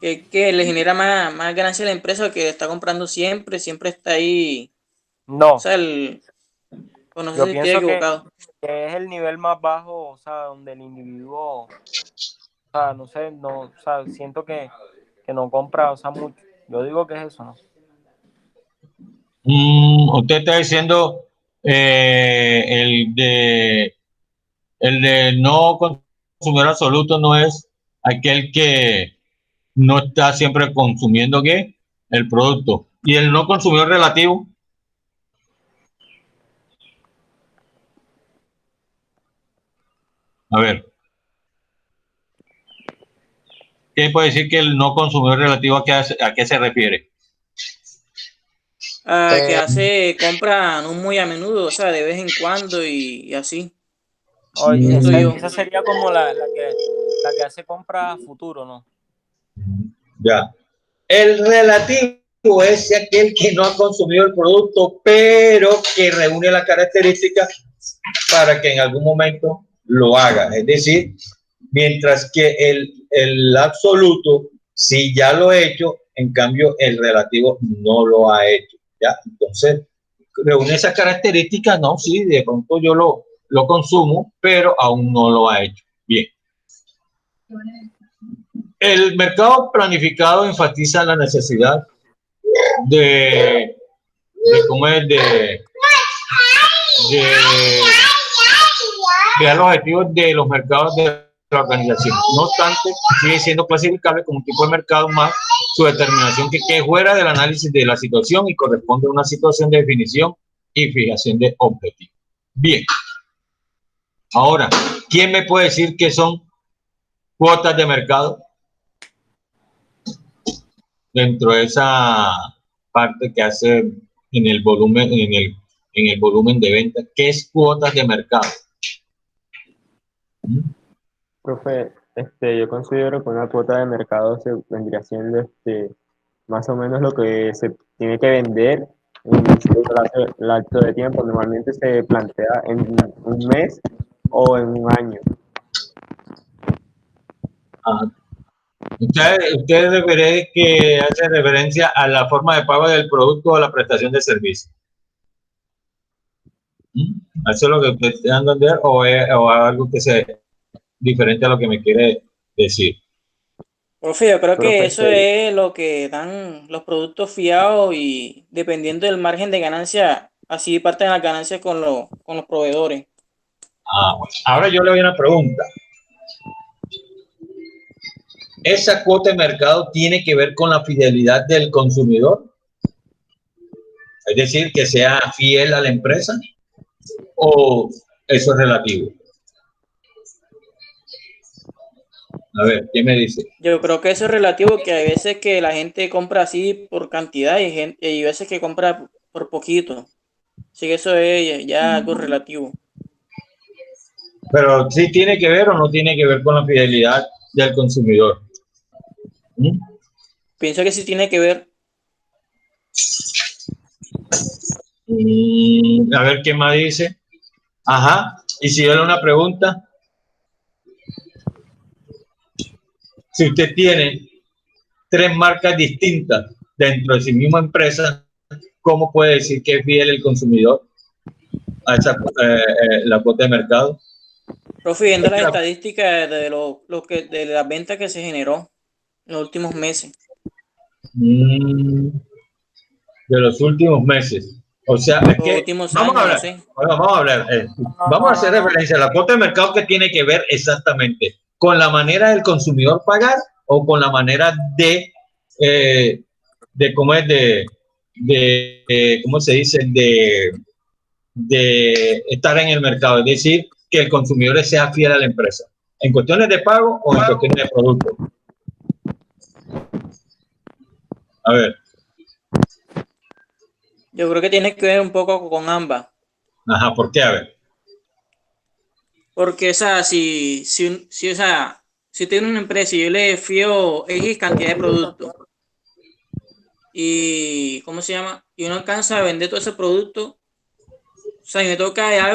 le genera más ganancia a la empresa, que está comprando siempre está ahí. No. O sea, pues no sé Yo si estoy pienso equivocado. que es el nivel más bajo, o sea, donde el individuo, o sea, no sé, o sea, siento que no compra, o sea, mucho. Yo digo que es eso, ¿no? Usted está diciendo el de no consumidor absoluto no es aquel que no está siempre consumiendo ¿qué? El producto. Y el no consumidor relativo. A ver. ¿Qué puede decir que el no consumidor relativo a qué se refiere? Que compra no muy a menudo, o sea, de vez en cuando y así. Oye, Siento yo. esa sería como la que hace compra a futuro, ¿no? Ya. El relativo es aquel que no ha consumido el producto, pero que reúne las características para que en algún momento lo haga. Es decir, mientras que el absoluto sí ya lo ha hecho, en cambio el relativo no lo ha hecho. ¿Ya? Entonces, reúne esas características, no, sí, de pronto yo lo consumo, pero aún no lo ha hecho. Bien. El mercado planificado enfatiza la necesidad de cómo es de los objetivos de los mercados de la organización. No obstante, sigue siendo clasificable como un tipo de mercado más su determinación que quede fuera del análisis de la situación y corresponde a una situación de definición y fijación de objetivos. Bien. Ahora, ¿quién me puede decir qué son cuotas de mercado? Dentro de esa parte que hace en el volumen, en el volumen de venta, ¿qué es cuotas de mercado? Profe, yo considero que una cuota de mercado se vendría siendo más o menos lo que se tiene que vender en un cierto lapso de tiempo. Normalmente se plantea en un mes o en un año. Usted refiere que hace referencia a la forma de pago del producto o la prestación de servicio. ¿Eso es lo que usted está dando a entender o es algo que sea diferente a lo que me quiere decir? Profe, yo creo que Profe, eso es lo que dan los productos fiados y dependiendo del margen de ganancia, así parten las ganancias con los proveedores. Bueno. Ahora yo le doy una pregunta. ¿Esa cuota de mercado tiene que ver con la fidelidad del consumidor? Es decir, que sea fiel a la empresa, ¿o eso es relativo? A ver, ¿qué me dice? Yo creo que eso es relativo, que hay veces que la gente compra así por cantidad y veces que compra por poquito. Así que eso es ya algo relativo. Pero sí tiene que ver o no tiene que ver con la fidelidad del consumidor. ¿Mm? Pienso que sí tiene que ver. A ver qué más dice. Ajá. Y si yo le una pregunta, si usted tiene 3 marcas distintas dentro de su misma empresa, ¿cómo puede decir que es fiel el consumidor a esa la cuota de mercado? Profe, viendo las estadísticas de de las ventas que se generó en los últimos meses. De los últimos meses. O sea, es Los que últimos vamos a años, no hablar, sé. vamos a hablar, vamos a hacer referencia a la cuota de mercado que tiene que ver exactamente con la manera del consumidor pagar o con la manera de cómo es ¿cómo se dice? De estar en el mercado, es decir, que el consumidor sea fiel a la empresa, en cuestiones de pago o en cuestiones de producto. A ver. Yo creo que tiene que ver un poco con ambas. Ajá, ¿por qué? A ver. Porque, o sea, o sea, si tengo una empresa y yo le fío X cantidad de productos y, ¿cómo se llama? Y uno alcanza a vender todo ese producto, o sea, y me toca ya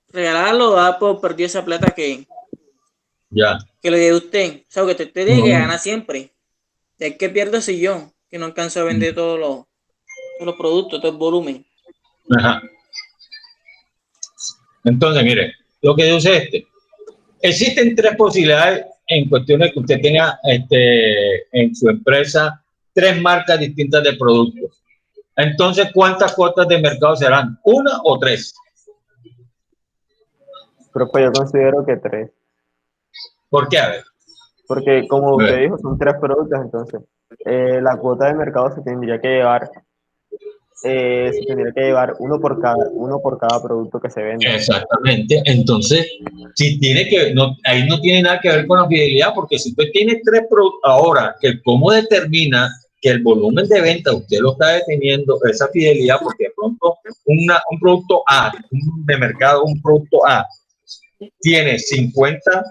regalarlo, da por perder esa plata Ya. que le dé usted. O sea, que te tiene que ganar siempre. Es que pierdo si yo, que no alcanzo a vender todos los productos, todo el volumen. Ajá. Entonces, mire, lo que dice existen 3 posibilidades en cuestiones que usted tenga en su empresa 3 marcas distintas de productos. Entonces, ¿cuántas cuotas de mercado serán? ¿1 o 3? Profe, yo considero que 3. ¿Por qué? A ver. Porque como usted dijo, son 3 productos, entonces la cuota de mercado se tendría que llevar uno por cada producto que se venda. Exactamente. Entonces, si tiene que, no, ahí no tiene nada que ver con la fidelidad, porque si usted tiene 3 productos, ahora, que cómo determina que el volumen de venta usted lo está deteniendo, esa fidelidad, porque de pronto un producto A, de mercado, un producto A, tiene 50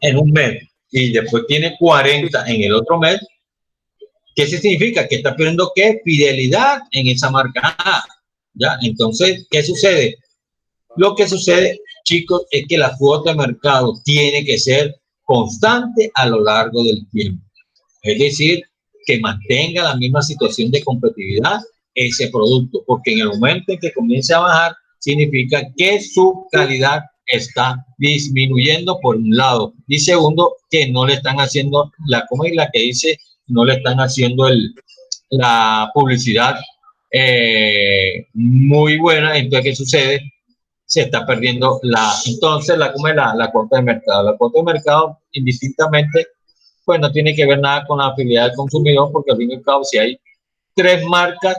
en un mes y después tiene 40 en el otro mes, ¿qué significa? Que está pidiendo ¿qué? Fidelidad en esa marca A. ¿Ya? Entonces, ¿qué sucede? Lo que sucede, chicos, es que la cuota de mercado tiene que ser constante a lo largo del tiempo. Es decir, que mantenga la misma situación de competitividad ese producto, porque en el momento en que comience a bajar, significa que su calidad está disminuyendo por un lado y segundo, que no le están haciendo como es la que dice, no le están haciendo la publicidad muy buena. Entonces, ¿qué sucede? Se está perdiendo entonces la cuota de mercado. La cuota de mercado, indistintamente, pues no tiene que ver nada con la afiliada del consumidor, porque al fin y al cabo, si hay 3 marcas,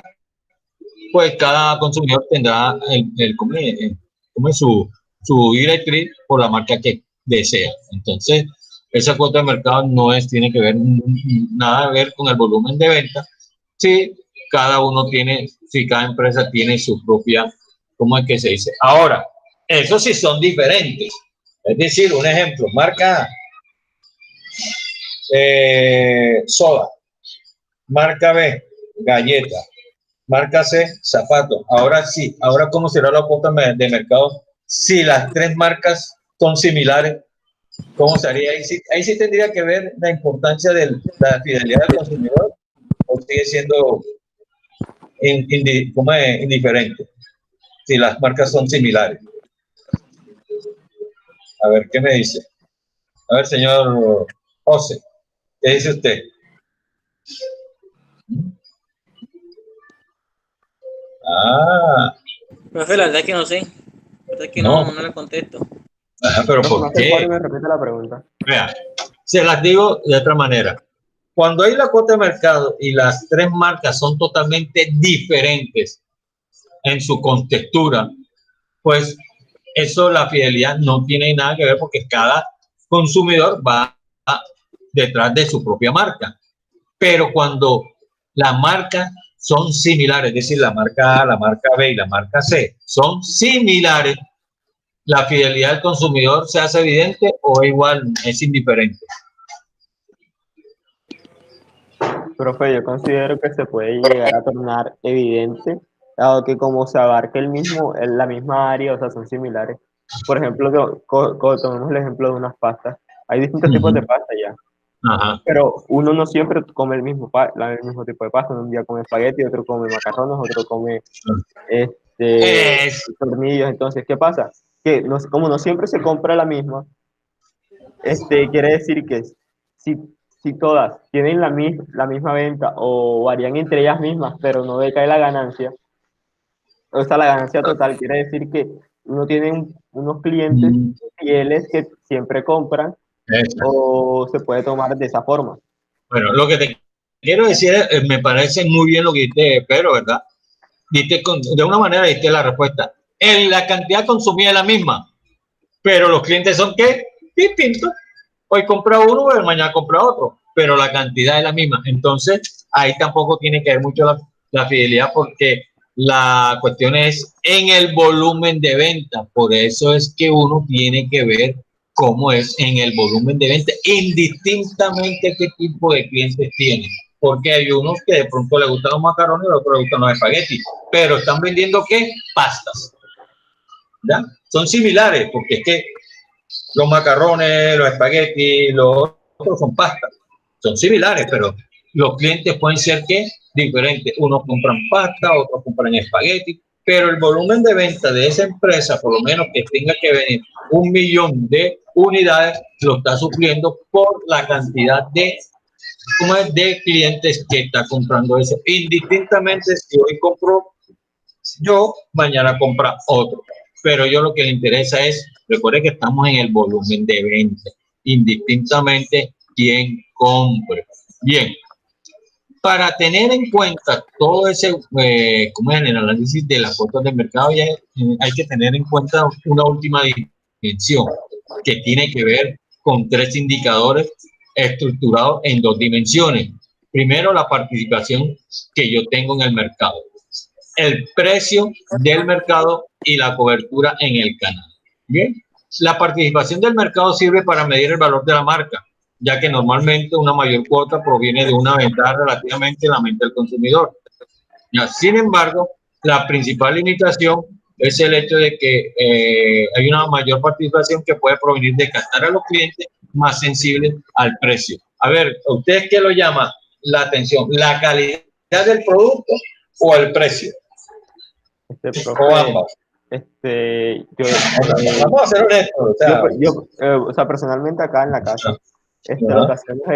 pues cada consumidor tendrá su directriz por la marca que desea. Entonces, esa cuota de mercado tiene que ver nada que ver con el volumen de venta. Sí, cada empresa tiene su propia, ¿cómo es que se dice? Ahora, eso sí son diferentes. Es decir, un ejemplo, marca soda, marca B, galleta, marca C, zapatos. Ahora sí, ahora ¿cómo será la cuota de mercado? Si las 3 marcas son similares, ¿cómo sería? Ahí sí tendría que ver la importancia de la fidelidad del consumidor, o sigue siendo indiferente. si las marcas son similares. A ver, ¿qué me dice? A ver, señor José, ¿qué dice usted? Ah, Profe, la verdad es que no sé. La verdad es que no. no le contesto. Pero No, ¿por no sé qué? cuál me repite la pregunta. Vea, se las digo de otra manera. Cuando hay la cuota de mercado y las tres marcas son totalmente diferentes en su contextura, pues eso, la fidelidad no tiene nada que ver porque cada consumidor va detrás de su propia marca. Pero cuando las marcas son similares, es decir, la marca A, la marca B y la marca C son similares, la fidelidad del consumidor se hace evidente o igual es indiferente. Profe, yo considero que se puede llegar a tornar evidente, dado que como se abarca la misma área, o sea, son similares. Por ejemplo, tomemos el ejemplo de unas pastas. Hay distintos tipos de pasta ya, Ajá. pero uno no siempre come el mismo tipo de pasta. Un día come espagueti, otro come macarrones, otro come Es, tornillos. Entonces, ¿qué pasa? Que como no siempre se compra la misma, quiere decir que si, si todas tienen la misma venta o varían entre ellas mismas, pero no decae la ganancia, o sea, la ganancia total, quiere decir que uno tiene unos clientes fieles que siempre compran es. o se puede tomar de esa forma. Bueno, lo que te quiero decir es, me parece muy bien lo que dijiste, Pedro, ¿verdad? De una manera diste la respuesta. La cantidad consumida es la misma, pero los clientes son ¿qué? Distintos. Hoy compra uno, pero mañana compra otro, pero la cantidad es la misma. Entonces, ahí tampoco tiene que ver mucho la fidelidad porque la cuestión es en el volumen de venta. Por eso es que uno tiene que ver cómo es en el volumen de venta, indistintamente qué tipo de clientes tiene. Porque hay unos que de pronto les gustan los macarrones y a otros les gustan los espaguetis, pero están vendiendo ¿qué? Pastas. ¿Ya? Son similares, porque es que los macarrones, los espaguetis, los otros son pastas. Son similares, pero los clientes pueden ser ¿qué? Diferentes. Unos compran pasta, otros compran espagueti, pero el volumen de venta de esa empresa, por lo menos que tenga que venir 1 millón de unidades, lo está supliendo por la cantidad de clientes que está comprando eso. Indistintamente si hoy compro yo, mañana compra otro. Pero yo lo que le interesa es, recuerde que estamos en el volumen de venta, indistintamente quién compre. Bien, para tener en cuenta todo ese, como en el análisis de las cuotas de mercado, ya, hay que tener en cuenta una última dimensión que tiene que ver con tres indicadores estructurados en dos dimensiones. Primero, la participación que yo tengo en el mercado, el precio del mercado y la cobertura en el canal. Bien, la participación del mercado sirve para medir el valor de la marca, ya que normalmente una mayor cuota proviene de una ventaja relativamente en la mente del consumidor. Ya, sin embargo, la principal limitación es el hecho de que hay una mayor participación que puede provenir de captar a los clientes más sensibles al precio. A ver, ¿ustedes qué lo llama la atención? ¿La calidad del producto o el precio? Profe, O ambas. Vamos a ser honestos. O sea, personalmente acá en la casa, lo que hacemos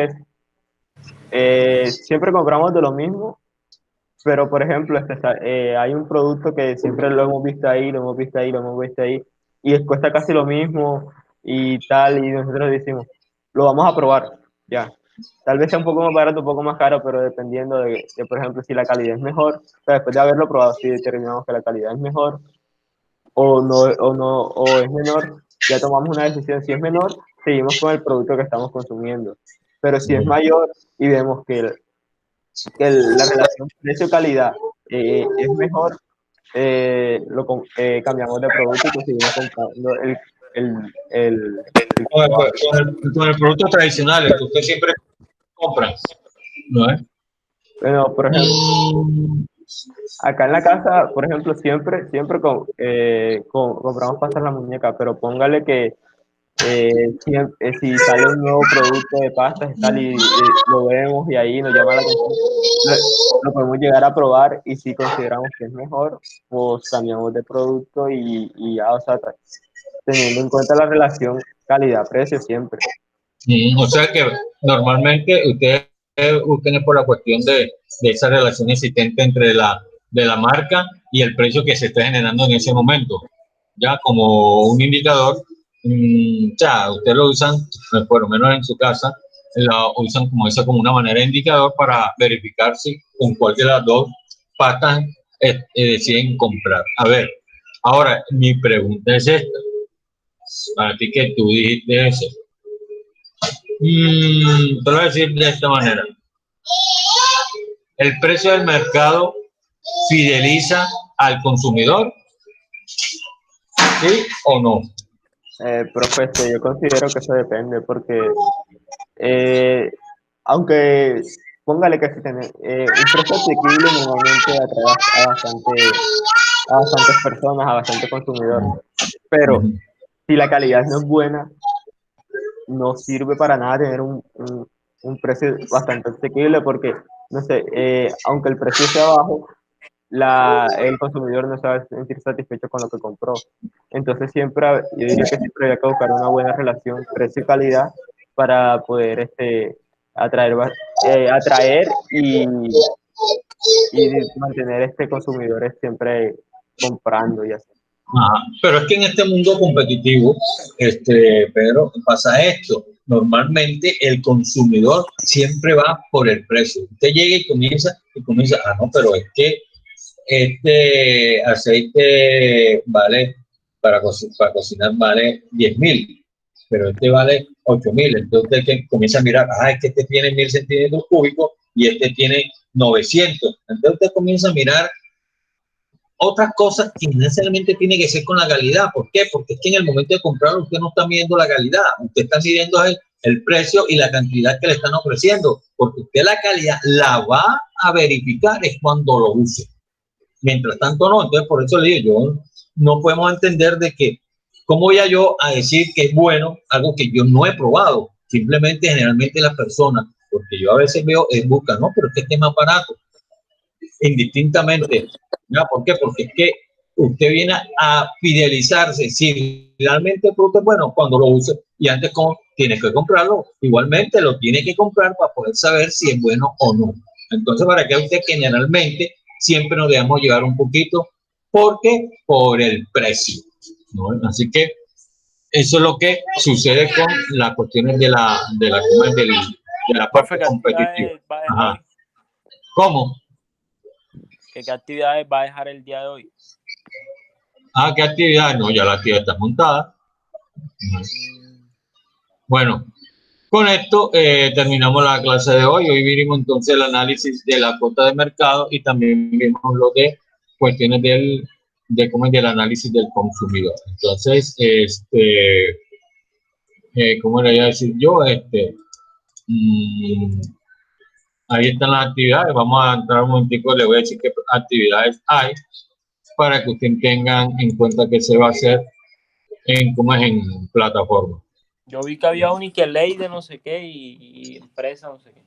es, siempre compramos de lo mismo, pero por ejemplo, hay un producto que siempre lo hemos visto ahí, lo hemos visto ahí, lo hemos visto ahí, y cuesta casi lo mismo y tal, y nosotros decimos, lo vamos a probar, ya. Tal vez sea un poco más barato, un poco más caro, pero dependiendo por ejemplo, si la calidad es mejor, o sea, después de haberlo probado, si determinamos que la calidad es mejor o es menor, ya tomamos una decisión. Si es menor, seguimos con el producto que estamos consumiendo. Pero si es mayor y vemos que la relación precio-calidad es mejor, cambiamos de producto y conseguimos comprando el con el producto tradicional, el que usted siempre compra, ¿no es? Bueno, por ejemplo, acá en la casa, por ejemplo, siempre compramos pastas la muñeca, pero póngale que Si sale un nuevo producto de pastas y tal, y lo vemos y ahí nos llama la atención, lo podemos llegar a probar y si consideramos que es mejor, pues cambiamos de producto y ya, o sea, teniendo en cuenta la relación calidad-precio siempre. O sea que normalmente ustedes buscan por la cuestión de esa relación existente entre de la marca y el precio que se está generando en ese momento. Ya como un indicador, ya ustedes lo usan, por lo menos en su casa, lo usan como esa como una manera de indicador para verificar si con cuál de las dos patas deciden comprar. A ver, ahora mi pregunta es esta, para ti que tú dijiste eso. Te lo voy a decir de esta manera. ¿El precio del mercado fideliza al consumidor? ¿Sí o no? Profe, yo considero que eso depende porque aunque póngale que si un precio asequible normalmente atrae a bastantes personas, a bastante consumidor, pero si la calidad no es buena, no sirve para nada tener un precio bastante asequible porque, no sé, aunque el precio sea bajo, el consumidor no se va a sentir satisfecho con lo que compró. Entonces yo diría que siempre hay que buscar una buena relación precio-calidad para poder atraer y mantener consumidores siempre comprando y así. Ajá. Pero es que en este mundo competitivo, Pedro, pasa esto. Normalmente el consumidor siempre va por el precio. Usted llega y comienza, no, pero es que este aceite vale, para cocinar vale 10.000, pero este vale 8.000. Entonces usted comienza a mirar, es que este tiene 1.000 centímetros cúbicos y este tiene 900. Entonces usted comienza a mirar otras cosas que no necesariamente tiene que ser con la calidad. ¿Por qué? Porque es que en el momento de comprarlo usted no está midiendo la calidad, usted está midiendo el precio y la cantidad que le están ofreciendo, porque usted la calidad la va a verificar es cuando lo use. Mientras tanto no. Entonces por eso le digo, yo no podemos entender de que cómo voy yo a decir que es bueno algo que yo no he probado. Simplemente generalmente las personas, porque yo a veces veo, buscan, no, pero es que este es más barato, indistintamente. ¿Ya? ¿Por qué? Porque es que usted viene a fidelizarse. Si realmente el producto es bueno, cuando lo use, y antes tiene que comprarlo, igualmente lo tiene que comprar para poder saber si es bueno o no. Entonces, para que usted generalmente siempre nos dejamos llevar un poquito, porque por el precio, ¿no? Así que eso es lo que sucede con las cuestiones de la parte competitiva. Ajá. ¿Cómo? ¿Qué actividades va a dejar el día de hoy? ¿Qué actividad? No, ya la actividad está montada. Bueno, con esto terminamos la clase de hoy. Hoy vimos entonces el análisis de la cuota de mercado y también vimos lo de cuestiones del análisis del consumidor. Entonces, ¿cómo le voy a decir yo? Ahí están las actividades. Vamos a entrar un momentico, le voy a decir qué actividades hay para que ustedes tengan en cuenta que se va a hacer en plataforma. Yo vi que había un ley de no sé qué y empresa no sé qué.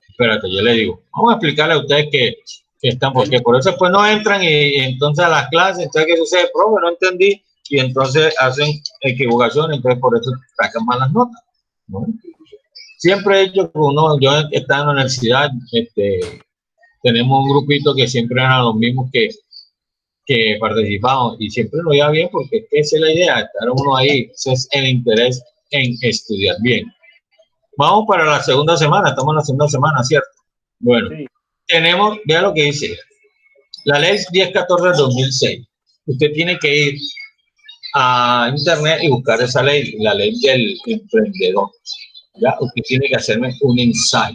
Espérate, yo le digo. Vamos a explicarle a ustedes que están, porque por eso después no entran y entonces a las clases, entonces ¿qué sucede? Profe, no entendí, y entonces hacen equivocaciones, entonces por eso sacan malas notas, ¿no? Siempre he hecho que yo estaba en la universidad, tenemos un grupito que siempre eran los mismos que participamos y siempre nos iba bien porque esa es la idea, estar uno ahí, ese es el interés en estudiar bien. Vamos para la segunda semana, estamos en la segunda semana, ¿cierto? Bueno, sí. Vea lo que dice, la ley 1014 del 2006. Usted tiene que ir a internet y buscar esa ley, la ley del emprendedor. ¿Ya? Usted tiene que hacerme un ensayo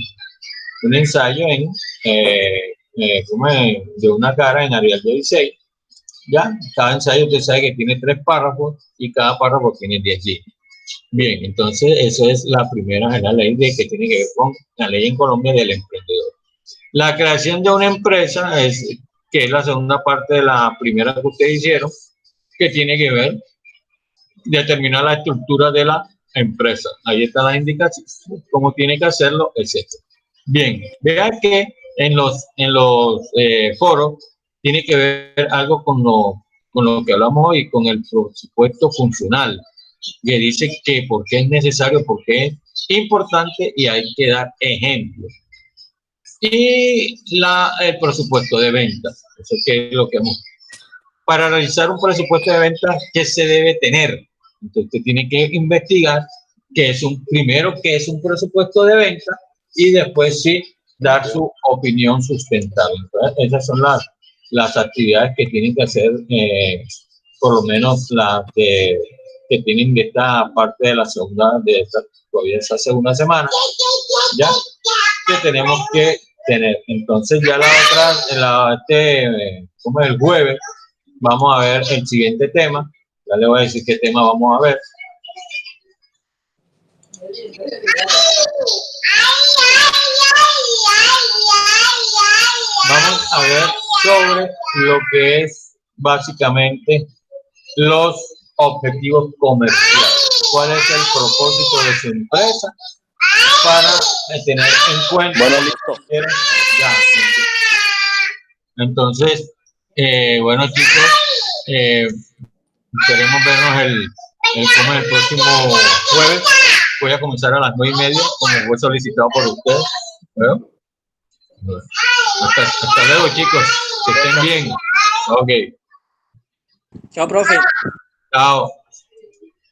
de una cara en Arial 16. ¿Ya? Cada ensayo usted sabe que tiene 3 párrafos y cada párrafo tiene 10 líneas. Bien, entonces esa es la primera de la ley que tiene que ver con la ley en Colombia del emprendedor. La creación de una empresa que es la segunda parte de la primera que ustedes hicieron, que tiene que ver determinar la estructura de la empresa. Ahí están las indicaciones, cómo tiene que hacerlo, etc. Bien, vea que en los foros tiene que ver algo con lo que hablamos hoy, con el presupuesto funcional, que dice que por qué es necesario, por qué es importante y hay que dar ejemplos. Y el presupuesto de ventas, eso que es lo que hemos. Para realizar un presupuesto de ventas, ¿qué se debe tener? Entonces usted tiene que investigar qué es primero qué es un presupuesto de ventas y después sí dar su opinión sustentable. Entonces, esas son las actividades que tienen que hacer, por lo menos las que tienen de esta parte de la segunda, todavía esa segunda semana, ya que tenemos que tener. Entonces ya la otra, como el jueves, vamos a ver el siguiente tema. Ya le voy a decir qué tema vamos a ver. Vamos a ver sobre lo que es básicamente los objetivos comerciales. ¿Cuál es el propósito de su empresa para tener en cuenta? Bueno, listo. Ya. Entonces, bueno, chicos, esperemos vernos el próximo jueves. Voy a comenzar a las 9:30, como fue solicitado por ustedes. ¿Veo? Hasta luego, chicos. Que estén bien. Ok. Chao, profe. Chao.